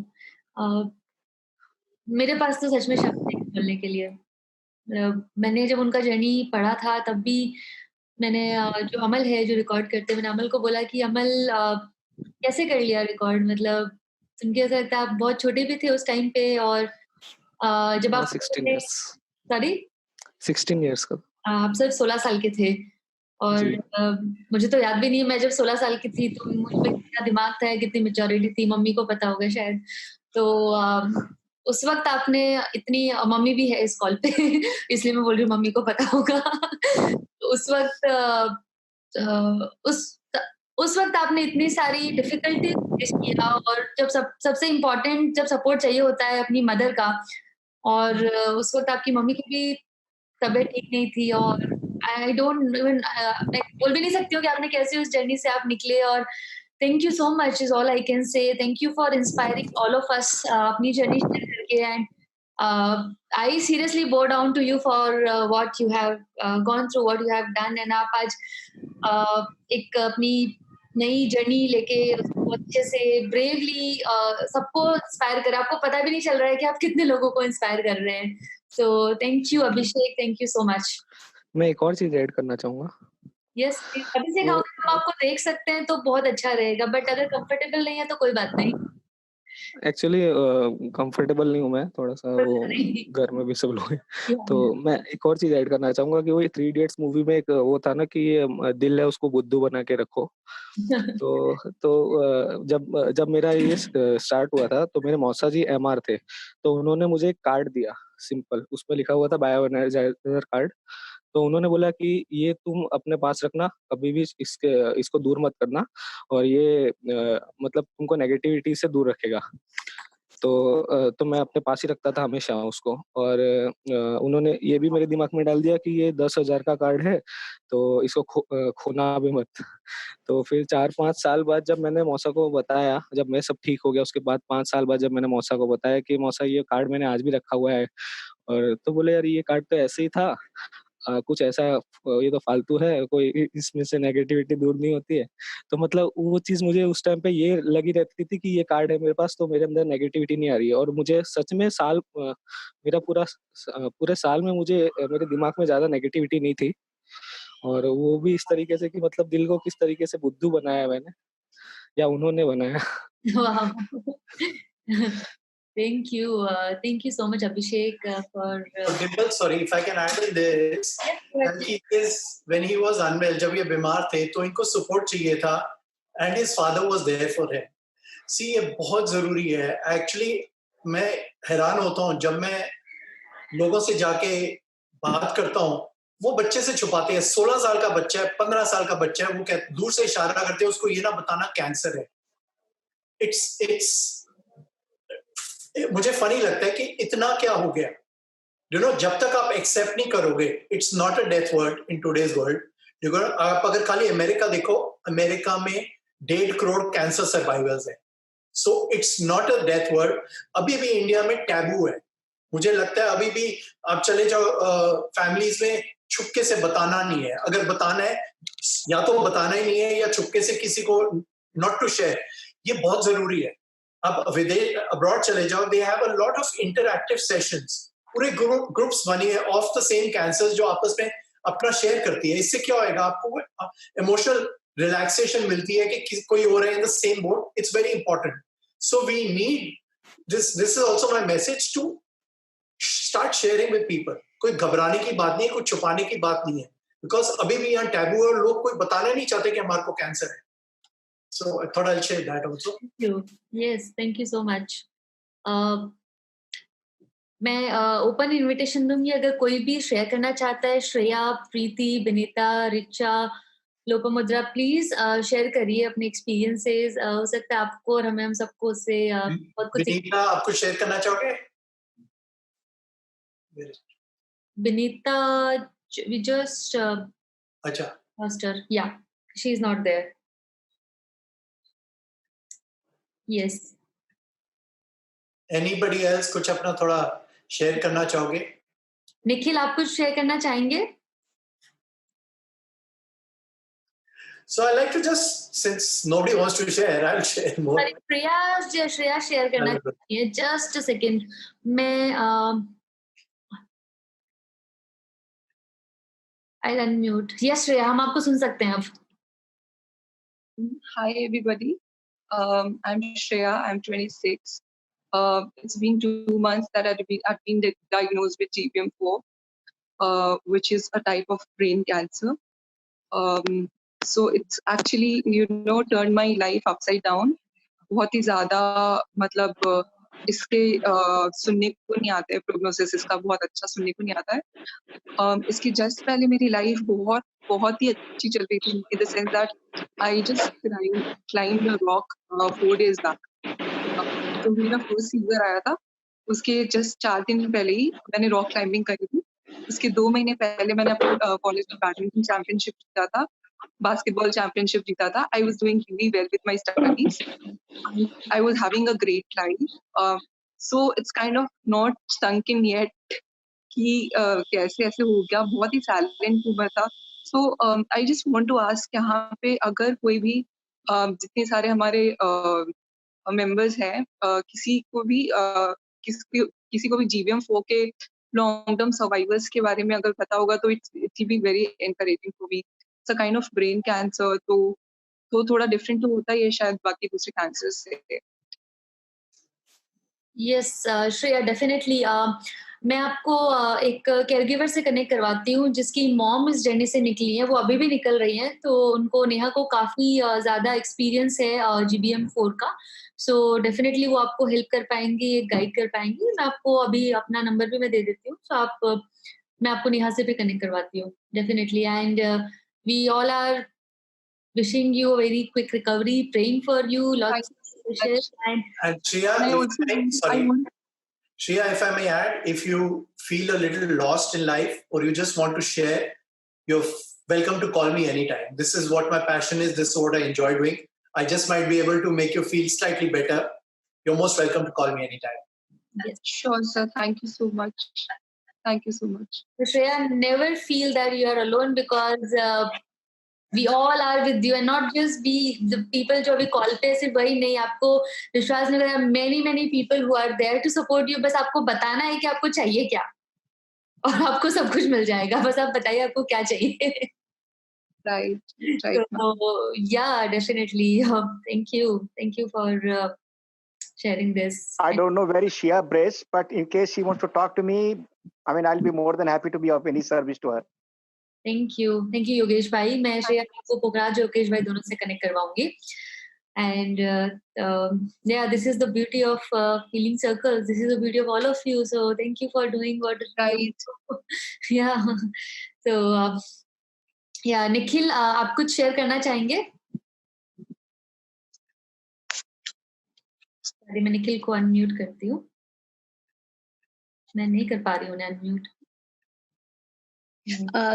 मेरे पास तो सच में शब्द नहीं बोलने के लिए। मैंने जब उनका जर्नी पढ़ा था तब भी मैंने जो अमल है जो रिकॉर्ड करते, मैंने अमल को बोला कि अमल कैसे कर लिया रिकॉर्ड। मतलब सुन के ऐसा लगता है आप बहुत छोटे भी थे उस टाइम पे, और जब आप 16 years। सॉरी 16 years का। आप सिर्फ 16 साल के थे, और मुझे तो याद भी नहीं है मैं जब 16 साल की थी तो मुझ में कितना दिमाग था, कितनी मेच्योरिटी थी, मम्मी को पता होगा शायद। तो उस वक्त आपने इतनी, मम्मी भी है इस कॉल पे इसलिए मैं बोल रही हूँ मम्मी को पता होगा उस वक्त उस वक्त आपने इतनी सारी डिफिकल्टी फेस किया, और जब सबसे इम्पोर्टेंट जब सपोर्ट चाहिए होता है अपनी मदर का, और उस वक्त आपकी मम्मी की भी तबीयत ठीक नहीं थी, और आई डोंट इवन, मैं बोल भी नहीं सकती हूँ कि आपने कैसे उस जर्नी से आप निकले। और thank you so much is all I can say. Thank you for inspiring all of us अपनी जर्नी शेयर करके। And I seriously bow down to you for what you have gone through, what you have done. एंड आप आज एक अपनी नई journey लेके उसको अच्छे से ब्रेवली सबको इंस्पायर कर, आपको पता भी नहीं चल रहा है कि आप कितने लोगों को इंस्पायर कर रहे हैं। सो thank you Abhishek, thank you so much. मैं एक और चीज ऐड करना चाहूंगा। यस, अभिषेक हम आपको देख सकते हैं तो बहुत अच्छा रहेगा, बट अगर कंफर्टेबल नहीं है तो कोई बात नहीं। एक्चुअली कंफर्टेबल नहीं हूँ मैं थोड़ा सा, वो घर में भी सब लोग हैं। तो मैं एक और चीज ऐड करना चाहूंगा कि वो 3 इडियट्स मूवी में एक वो था ना कि ये दिल है उसको बुद्धू बना के रखो। जब मेरा ये स्टार्ट हुआ था तो मेरे मौसा जी MR थे, तो उन्होंने मुझे एक कार्ड दिया सिंपल, उसमें लिखा हुआ था बायो एनर्जाइजर कार्ड। तो उन्होंने बोला कि ये तुम अपने पास रखना, कभी भी इसको दूर मत करना, और ये मतलब तुमको नेगेटिविटी से दूर रखेगा। तो मैं अपने पास ही रखता था हमेशा उसको। और उन्होंने ये भी मेरे दिमाग में डाल दिया कि ये 10,000 का कार्ड है, तो इसको खोना भी मत। तो फिर 4-5 साल बाद जब मैंने मौसा को बताया, जब मैं सब ठीक हो गया उसके बाद 5 साल बाद जब मैंने मौसा को बताया कि मौसा ये कार्ड मैंने आज भी रखा हुआ है, और तो बोले यार ये कार्ड तो ऐसे ही था, कुछ ऐसा ये तो फालतू है, कोई इसमें से नेगेटिविटी दूर नहीं होती है। तो मतलब वो चीज मुझे उस टाइम पे ये लगी रहती थी कि ये कार्ड है मेरे पास तो मेरे अंदर नेगेटिविटी नहीं आ रही है। और मुझे सच में मेरा पूरे साल में मुझे मेरे दिमाग में ज्यादा नेगेटिविटी नहीं थी। और वो भी इस तरीके से कि मतलब दिल को किस तरीके से बुद्धू बनाया मैंने, या उन्होंने बनाया। Wow. Thank you so much, Abhishek, for. Dimple, sorry if I can add in this. When he was unwell, जब ये बीमार थे तो इनको support चाहिए था, and his father was there for him. See, ये बहुत जरूरी है. Actually, मैं हैरान होता हूँ जब मैं लोगों से जाके बात करता हूँ, वो बच्चे से छुपाते हैं. 16 साल का बच्चा है, 15 साल का बच्चा है, वो दूर से इशारा करते हैं उसको ये ना बताना कैंसर है. मुझे फनी लगता है कि इतना क्या हो गया. जब तक आप एक्सेप्ट नहीं करोगे, it's not a death word in today's world. आप अगर खाली अमेरिका देखो, अमेरिका में 1.5 करोड़ कैंसर सर्वाइवर्स है. So it's not a death word. अभी भी इंडिया में टैबू है. मुझे लगता है अभी भी आप चले जाओ फैमिलीज में, छुपके से बताना नहीं है. अगर बताना है, या तो बताना ही नहीं है या छुपके से किसी को नॉट टू शेयर. ये बहुत जरूरी है. अब विदेश अब्रॉड चले जाओ, they have a lot of interactive sessions. पूरे ग्रुप्स बनी है ऑफ द सेम कैंसर्स जो आपस में अपना शेयर करती है. इससे क्या होएगा, आपको इमोशनल रिलैक्सेशन मिलती है कि कोई और है in the same boat. It's very important. So we need this is also my message to start sharing with people. कोई घबराने की बात नहीं है, कुछ छुपाने की बात नहीं है. बिकॉज अभी भी यहाँ टैबू है और लोग कोई बताना नहीं चाहते कि हमारे को कैंसर है. So I thought I'll share that also. Thank you. Yes, thank you so much. मैं ओपन इनविटेशन दूंगी, अगर कोई भी शेयर करना चाहता है. श्रेया, प्रीति, विनीता, रिचा, लोपामुद्रा, प्लीज शेयर करिए अपने एक्सपीरियंसेस. हो सकता है आपको और हम सबको उससे बहुत कुछ. विनीता, आप कुछ शेयर करना चाहोगे? विनीता, we just अच्छा, lost her. Yeah, she is not there. Yes. Anybody else कुछ अपना थोड़ा शेयर करना चाहोगे? निखिल, आप कुछ शेयर करना चाहेंगे? So I like to just, since nobody wants to share, I'll share more. Shreya share करना चाहिए. Just a second. मैं I'll unmute. Yes, Shreya, हम आपको सुन सकते हैं अब. Hi everybody. I'm Shreya. I'm 26. It's been 2 months that I've been diagnosed with GBM4, which is a type of brain cancer. So it's actually, turned my life upside down. बहुत ही ज़्यादा, मतलब इसके सुनने को नहीं आता है. प्रोग्नोसिस इसका बहुत अच्छा सुनने को नहीं आता है. इसके जस्ट पहले मेरी लाइफ बहुत ही अच्छी चल रही थी, in the sense that I just climb a rock 4 days back. तो मेरा फर्स्ट सीजर आया था, उसके जस्ट 4 दिन पहले ही मैंने रॉक क्लाइंबिंग करी थी. उसके 2 महीने पहले मैंने अपने कॉलेज में बैडमिंटन चैंपियनशिप जीता था, बास्केटबॉल चैंपियनशिप जीता था. I was doing really well with my studies. I was having a great life. So it's kind of not sunk in yet कि कैसे ऐसे हो गया. बहुत ही साइलेंट उम्र था. So I just want to ask, यहाँ पे अगर कोई भी जितने सारे हमारे मेंबर्स हैं, किसी को भी GBM4 के लॉन्ग टर्म सर्वाइवर्स के बारे में अगर पता होगा तो it be very encouraging to me. It's a kind of brain cancer, तो थोड़ा डिफरेंट तो होता ही है शायद बाकी दूसरे कैंसर से. Yes, श्रेया, डेफिनेटली मैं आपको एक केयरगिवर से कनेक्ट करवाती हूँ जिसकी मॉम इस जर्नी से निकली है, वो अभी भी निकल रही हैं, तो उनको, नेहा को काफ़ी ज़्यादा एक्सपीरियंस है GBM4 का। सो डेफिनेटली वो आपको हेल्प कर पाएंगी, गाइड कर पाएंगी। मैं आपको अभी अपना नंबर भी मैं दे देती हूँ, सो आप मैं आपको नेहा से भी कनेक्ट करवाती हूँ definitely. And we all are wishing you a very quick recovery, praying for you, lots of wishes. And Shreya, Shreya, if I may add, if you feel a little lost in life or you just want to share, you're welcome to call me anytime. This is what my passion is. This is what I enjoy doing. I just might be able to make you feel slightly better. You're most welcome to call me anytime. Yes, sure, sir. Thank you so much. Thank you so much. Shreya, never feel that you are alone because we all are with you, and not just be the people जो अभी call पे सिर्फ वही नहीं, आपको विश्वास नहीं करें, many people who are there to support you. बस आपको बताना है कि आपको चाहिए क्या, और आपको सब कुछ मिल जाएगा, बस आप बताइए आपको क्या चाहिए. Right. So yeah, definitely. Thank you for sharing this. I don't know where is Shia Brace, but in case she wants to talk to me, I mean, I'll be more than happy to be of any service to her. Thank you Yogesh भाई. मैं श्रेया को पुखराज योगेश भाई दोनों से connect करवाऊंगी. And yeah, this is the beauty of healing circles. This is the beauty of all of you. So thank you for doing what right. Yeah. So yeah, Nikhil, आप कुछ share करना चाहेंगे? अरे मैं निखिल को अनम्यूट करती हूँ. मैं नहीं कर पा रही हूँ unmute.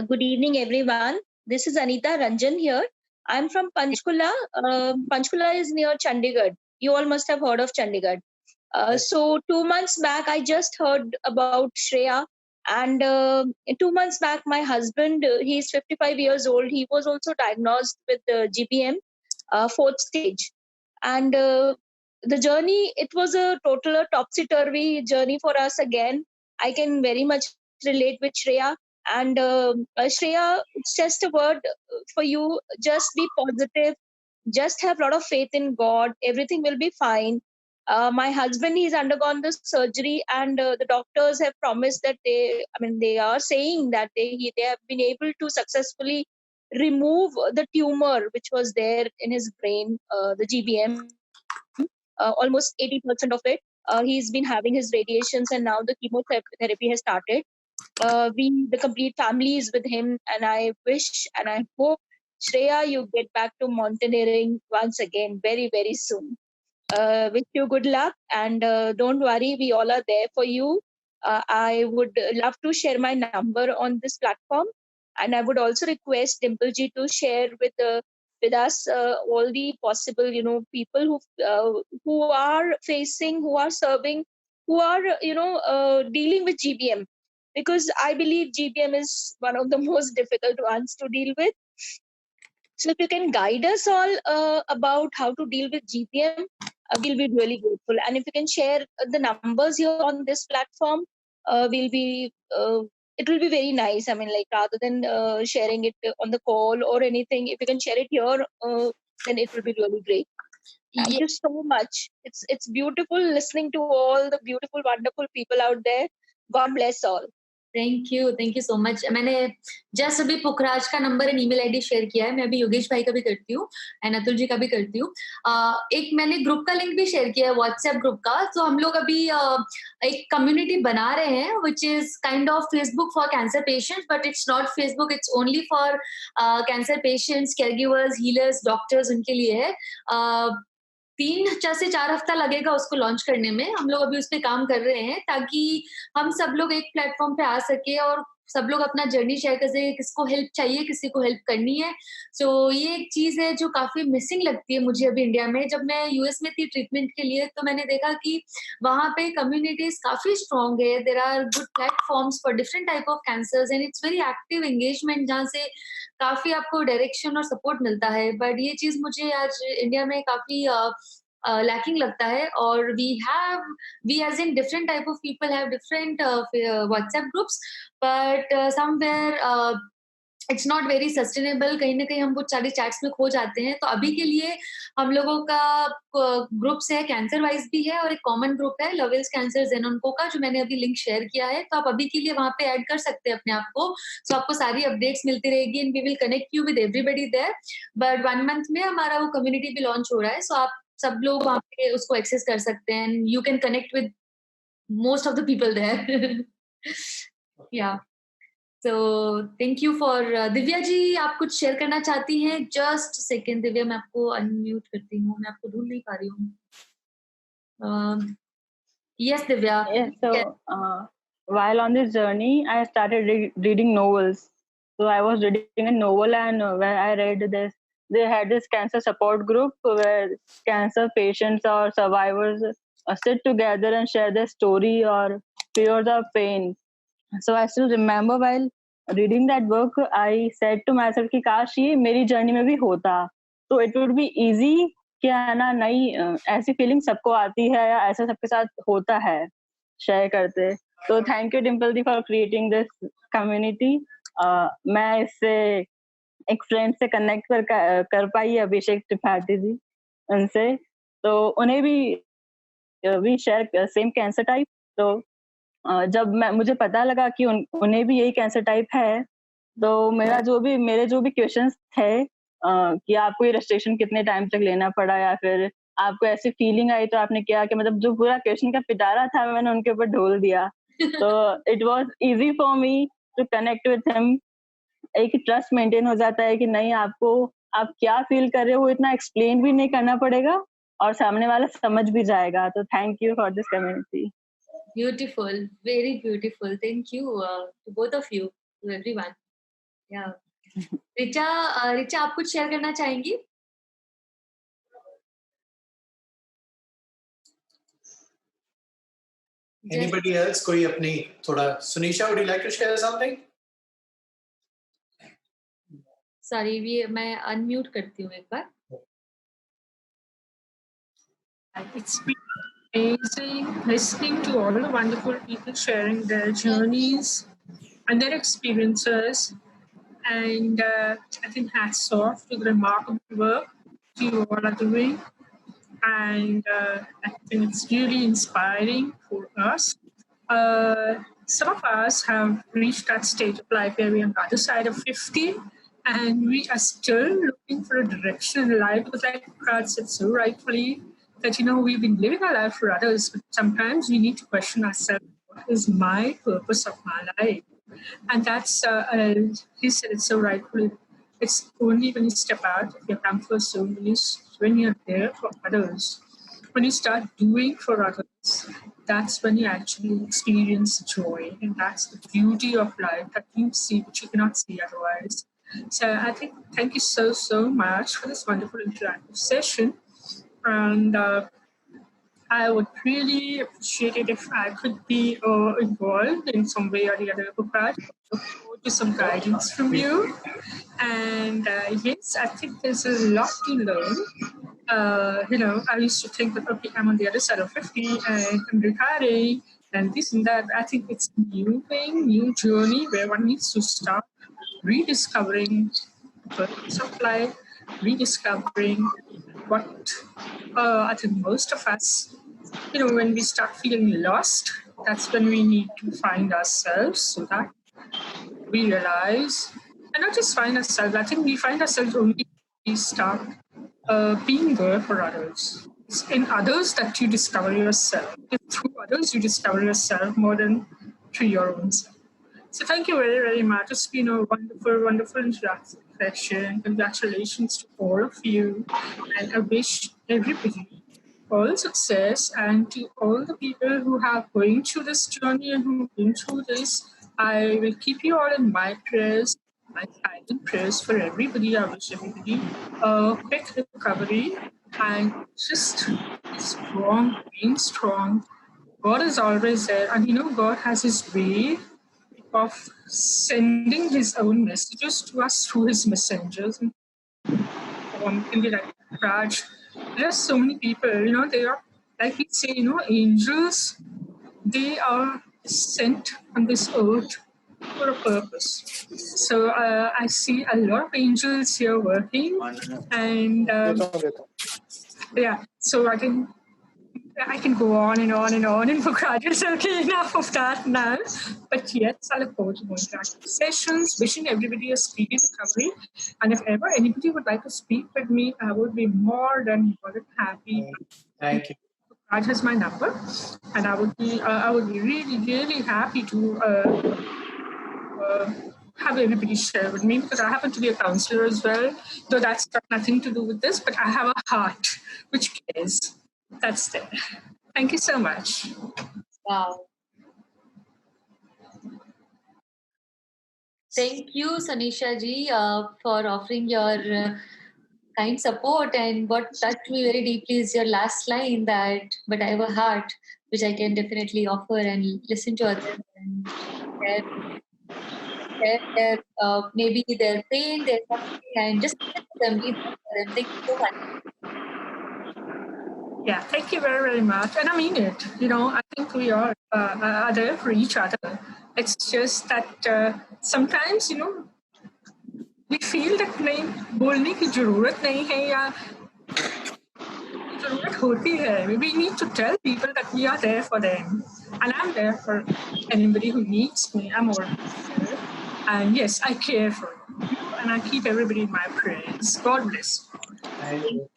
Good evening, everyone. This is Anita Ranjan here. I'm from Panchkula. Panchkula is near Chandigarh. You all must have heard of Chandigarh. So 2 months back, I just heard about Shreya. And 2 months back, my husband, he's 55 years old. He was also diagnosed with GBM, 4th stage. And the journey, it was a total topsy-turvy journey for us again. I can very much relate with Shreya. And Shreya, it's just a word for you. Just be positive. Just have a lot of faith in God. Everything will be fine. My husband, he's undergone this surgery, and the doctors have promised that they are saying that they have been able to successfully remove the tumor which was there in his brain, the GBM, almost 80% of it. He's been having his radiations, and now the chemotherapy has started. The complete family is with him, and I wish and I hope, Shreya, you get back to mountaineering once again very, very soon. Wish you good luck, and don't worry, we all are there for you. I would love to share my number on this platform, and I would also request Dimple ji to share with us all the possible, people who are facing, who are serving, who are dealing with GBM, because I believe GBM is one of the most difficult ones to deal with. So if you can guide us all about how to deal with GBM, we'll be really grateful. And if you can share the numbers here on this platform, it will be very nice. I mean, like, rather than sharing it on the call or anything, if you can share it here, then it will be really great. Thank you so much. It's beautiful listening to all the beautiful, wonderful people out there. God bless all. Thank you so much. मैंने just अभी पुखराज का number and email ID share किया है. मैं अभी योगेश भाई का भी करती हूँ एंड अतुल जी का भी करती हूँ. एक मैंने ग्रुप का लिंक भी शेयर किया है, व्हाट्सएप ग्रुप का. तो हम लोग अभी एक कम्युनिटी बना रहे हैं which is kind of Facebook for cancer patients, but it's not Facebook, it's only for cancer patients, caregivers, healers, doctors, उनके लिए है. 3 से 4 हफ्ता लगेगा उसको लॉन्च करने में. हम लोग अभी उस पर काम कर रहे हैं ताकि हम सब लोग एक प्लेटफॉर्म पे आ सके और सब लोग अपना जर्नी शेयर कर सके. किसको हेल्प चाहिए, किसी को हेल्प करनी है. सो ये एक चीज है जो काफी मिसिंग लगती है मुझे अभी इंडिया में. जब मैं यूएस में थी ट्रीटमेंट के लिए, तो मैंने देखा कि वहां पे कम्युनिटीज काफी स्ट्रॉन्ग है. There are good platforms for different type of cancers and it's very active engagement, जहाँ से काफी आपको डायरेक्शन और सपोर्ट मिलता है. बट ये चीज मुझे आज इंडिया में काफी lacking लगता है. और we as in different type of people have different WhatsApp groups, but somewhere it's not very sustainable, कहीं ना कहीं हम वो सारे चैट्स में खो जाते हैं। तो अभी के लिए हम लोगों का ग्रुप्स है, कैंसर वाइज भी है, और एक कॉमन ग्रुप है लवेल्स कैंसर जेनोनको का, जो मैंने अभी लिंक शेयर किया है। तो आप अभी के लिए वहां पे ऐड कर सकते हैं अपने आप को, सो आपको सारी अपडेट्स मिलती रहेगी and we will connect you with everybody there. But 1 month में हमारा वो कम्युनिटी भी लॉन्च हो रहा है, सो आप सब लोग वहां पे उसको एक्सेस कर सकते हैं and you can connect with most of the people there. या So thank you for Divya ji, आप कुछ शेयर करना चाहती हैं? जस्ट सेकेंड दिव्या, मैं आपको अनम्यूट करती हूँ, मैं आपको ढूंढ नहीं पा रही हूँ। Yes, Divya. Yes, so while on this journey, I started reading novels. So I was reading a novel, and when I read this, they had this cancer support group where cancer patients or survivors sit together and share their story or fears or pain. So I still remember while reading that book, I said to myself कि काश ये मेरी journey में भी होता, तो it would be easy कि है ना, नई ऐसी फीलिंग सबको आती है या ऐसा सबके साथ होता है शेयर करते। तो thank you Dimple the for creating this community. मैं इससे एक फ्रेंड से कनेक्ट कर पाई, अभिषेक त्रिपाठी जी, उनसे। तो उन्हें भी शेयर सेम कैंसर टाइप। तो जब मुझे पता लगा कि उन्हें भी यही कैंसर टाइप है, तो मेरे जो भी क्वेश्चंस थे कि आपको ये रजिस्ट्रेशन कितने टाइम तक लेना पड़ा, या फिर आपको ऐसी फीलिंग आई तो आपने क्या, कि मतलब जो पूरा क्वेश्चन का पिटारा था मैंने उनके ऊपर ढोल दिया। तो it was easy for me to connect with him. एक ट्रस्ट मेंटेन हो जाता है कि नहीं, आपको आप क्या फील कर रहे हो वो इतना एक्सप्लेन भी नहीं करना पड़ेगा और सामने वाला समझ भी जाएगा। तो thank you for this community. Beautiful, very beautiful. Thank you to both of you, to everyone. Yeah. Richa, आप कुछ शेयर करना चाहेंगी? Anybody else? कोई अपनी थोड़ा, Sunisha, would you like to share something? Sorry, मैं अनम्यूट करती हूँ एक बार। It's been amazing listening to all the wonderful people sharing their journeys and their experiences. And I think hats off to the remarkable work you all are doing. And I think it's really inspiring for us. Some of us have reached that stage of life where we're on the other side of 50, and we are still looking for a direction in life, because like Prad said so rightfully, that, you know, we've been living our life for others, but sometimes we need to question ourselves, what is my purpose of my life? And that's, he said it so rightfully, it's only when you step out of your comfort zone, when you're there for others, when you start doing for others, that's when you actually experience joy. And that's the beauty of life, that you see what you cannot see otherwise. So I think, thank you so, so much for this wonderful interactive session. And I would really appreciate it if I could be involved in some way or the other. I look forward to some guidance from you. And yes, I think there's a lot to learn. You know, I used to think that, okay, I'm on the other side of 50 and I'm retiring and this and that. I think it's a new thing, new journey where one needs to start rediscovering the purpose of life, rediscovering what I think most of us, you know, when we start feeling lost, that's when we need to find ourselves, so that we realize, and not just find ourselves, I think we find ourselves only when we start being there for others. It's in others that you discover yourself. It's through others you discover yourself more than through your own self. So thank you very, very much. It's been a wonderful, wonderful interactive session. Congratulations to all of you. And I wish everybody all success, and to all the people who have going through this journey and who have been through this, I will keep you all in my prayers, my silent prayers for everybody. I wish everybody a quick recovery and just be strong, being strong. God is always there, and you know, God has His way of sending His own messages to us through His messengers. Can be like Raj. There are so many people, you know, they are, like we say, you know, angels, they are sent on this earth for a purpose. So I see a lot of angels here working, and yeah, so I can go on and on and on, and Pukhraj is okay enough of that now. But yes, I look forward to more interactive sessions, wishing everybody a speedy recovery. And if ever anybody would like to speak with me, I would be more than happy. Thank you. Pukhraj has my number, and I would be really, really happy to have everybody share with me, because I happen to be a counselor as well, though that's got nothing to do with this, but I have a heart which cares. That's there. Thank you so much. Wow. Thank you, Sanisha ji, for offering your kind support. And what touched me very deeply is your last line, that, but I have a heart which I can definitely offer and listen to others and share maybe their pain, their suffering, and just listen to them, be there for them. Thank you so much. Yeah, thank you very, very much. And I mean it. I think we all are there for each other. It's just that sometimes, we feel that नहीं बोलने की ज़रूरत नहीं है या ज़रूरत होती है. We need to tell people that we are there for them. And I'm there for anybody who needs me. I'm always there. And yes, I care for you. And I keep everybody in my prayers. God bless you. Thank you.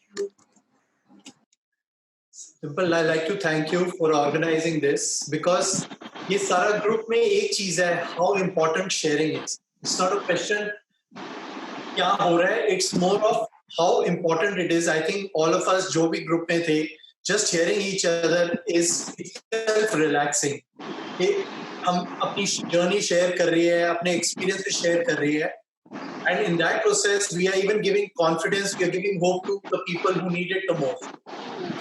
Dimple, I'd like to thank you for organizing this, because ये सारा group में एक चीज है, how important sharing is. It's not a question क्या हो रहा है, it's more of how important it is. I think all of us जो भी group में थे, just hearing each other is itself relaxing. हम अपनी journey share कर रही है, अपने experiences share कर रही है, and in that process we are even giving confidence, we are giving hope to the people who need it the most.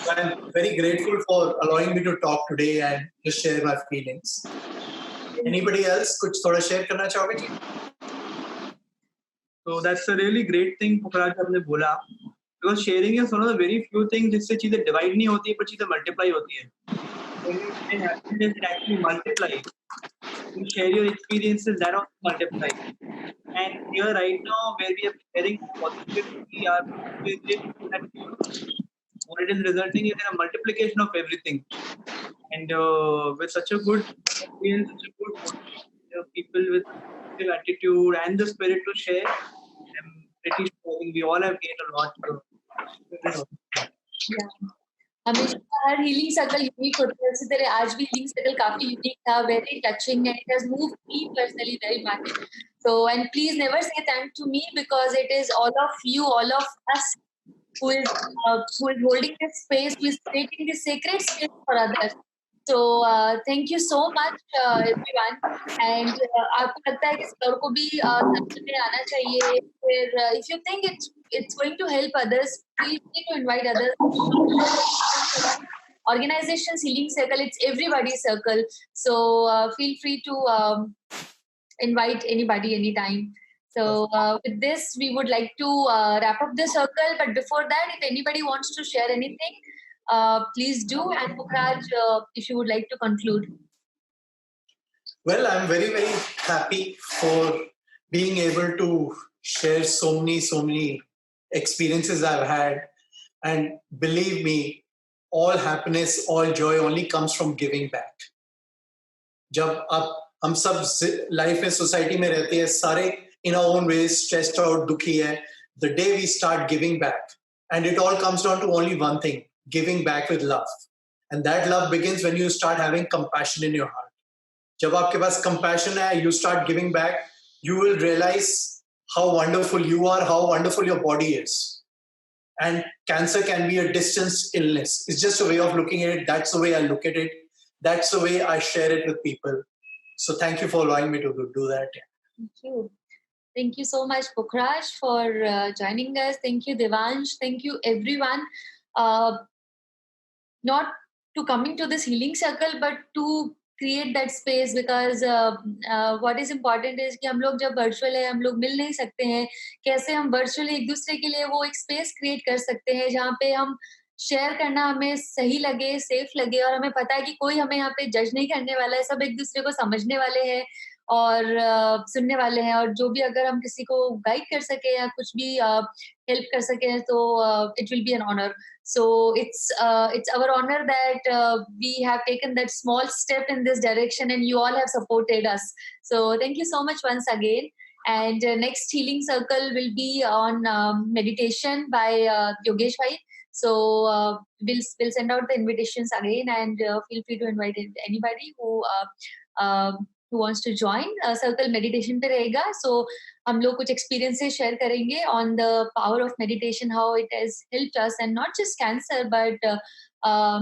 So I'm very grateful for allowing me to talk today and just share my feelings. Anybody else कुछ थोड़ा share करना चाहोगे जी? So that's a really great thing Pukhraj आपने बोला, because sharing is one of the very few things जिससे चीजें divide नहीं होती है पर चीजें multiply होती है. When you share happiness, it actually multiplies. You share your experiences, that also multiplies. And here right now, where we are sharing positivity, what it is resulting in a multiplication of everything. And with such a good experience, such a good people with positive attitude and the spirit to share, I'm pretty sure we all have gained a lot. Yeah. हमेशा her healing circle unique होता है, इसी तरह आज भी healing circle काफी unique था, very touching, and it has moved me personally very much. So, and please never say thank to me, because it is all of you, all of us who is holding this space, who is creating this sacred space for others. So thank you so much everyone. And आपको लगता है कि sir को भी circle में आना चाहिए, फिर if you think it's going to help others, feel free to invite others. Organizations Healing Circle, it's everybody's circle, so feel free to invite anybody anytime. So with this we would like to wrap up the circle, but before that, if anybody wants to share anything, please do. And Pukhraj, if you would like to conclude. Well, I'm very, very happy for being able to share so many experiences I've had. And believe me, all happiness, all joy only comes from giving back. जब आप हम सब life में society में रहते हैं, सारे in our own ways stressed out, दुखी है, the day we start giving back, and it all comes down to only one thing: giving back with love. And that love begins when you start having compassion in your heart. जब आपके पास compassion है, you start giving back, you will realize how wonderful you are, how wonderful your body is. And cancer can be a distance illness. It's just a way of looking at it. That's the way I look at it. That's the way I share it with people. So thank you for allowing me to do that. Thank you. Thank you so much, Pukhraj, for joining us. Thank you, Devansh. Thank you, everyone. Not to coming to this healing circle, but to create that space, because what is important is कि हम लोग जब virtual है, हम लोग मिल नहीं सकते हैं, कैसे हम virtually एक दूसरे के लिए वो एक space create कर सकते हैं जहाँ पे हम शेयर करना हमें सही लगे, सेफ लगे, और हमें पता है कि कोई हमें यहाँ पे जज नहीं करने वाला है, सब एक दूसरे को समझने वाले हैं, और सुनने वाले हैं, और जो भी अगर हम किसी को गाइड कर सके या कुछ भी हेल्प कर सके तो it will be an honor. So it's our honor that we have taken that small step in this direction and you all have supported us. So thank you so much once again. And next healing circle will be on meditation by Yogesh Bhai. So we'll send out the invitations again, and feel free to invite anybody who wants to join. Circle meditation पे रहेगा. So हम लोग कुछ experiences share करेंगे on the power of meditation, how it has helped us, and not just cancer but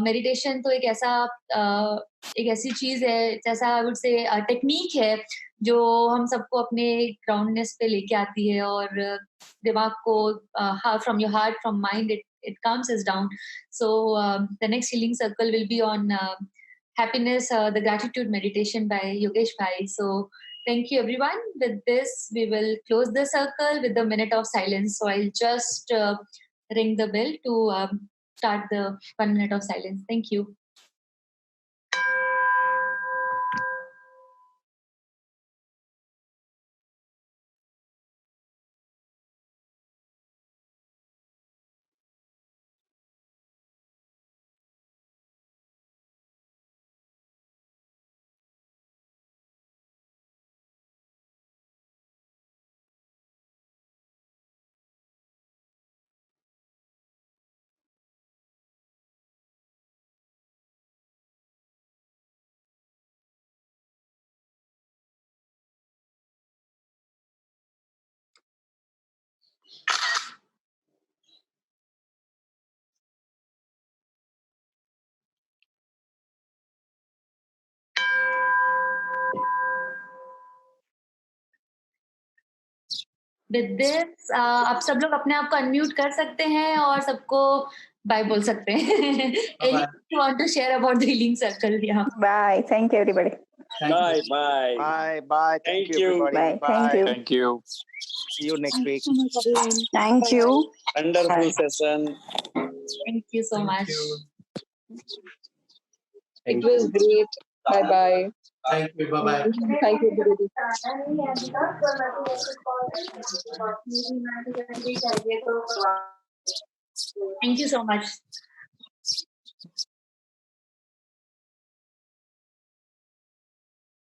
meditation तो एक ऐसी चीज है, जैसा I would say टेक्निक है जो हम सबको अपने ग्राउंडनेस पे लेके आती है, और दिमाग को from your heart, from mind, it calms us down. So the next healing circle will be on happiness, the gratitude meditation by Yogesh Bhai. So thank you everyone. With this we will close the circle with the minute of silence. So I'll just ring the bell to start the 1 minute of silence. Thank you. With this, आप सब लोग अपने आप को unmute कर सकते हैं और सबको बाय बोल सकते हैं. Anyone want to share about the healing circle? Yeah. Bye. Thank you, everybody. Bye. Bye. Bye. Bye. Thank you, everybody. Bye. Thank you. Thank you. See you next week. Thank you. Wonderful session. Thank you so much. It was great. Bye bye. Thank you. Bye bye. Thank you, everybody. Thank you so much.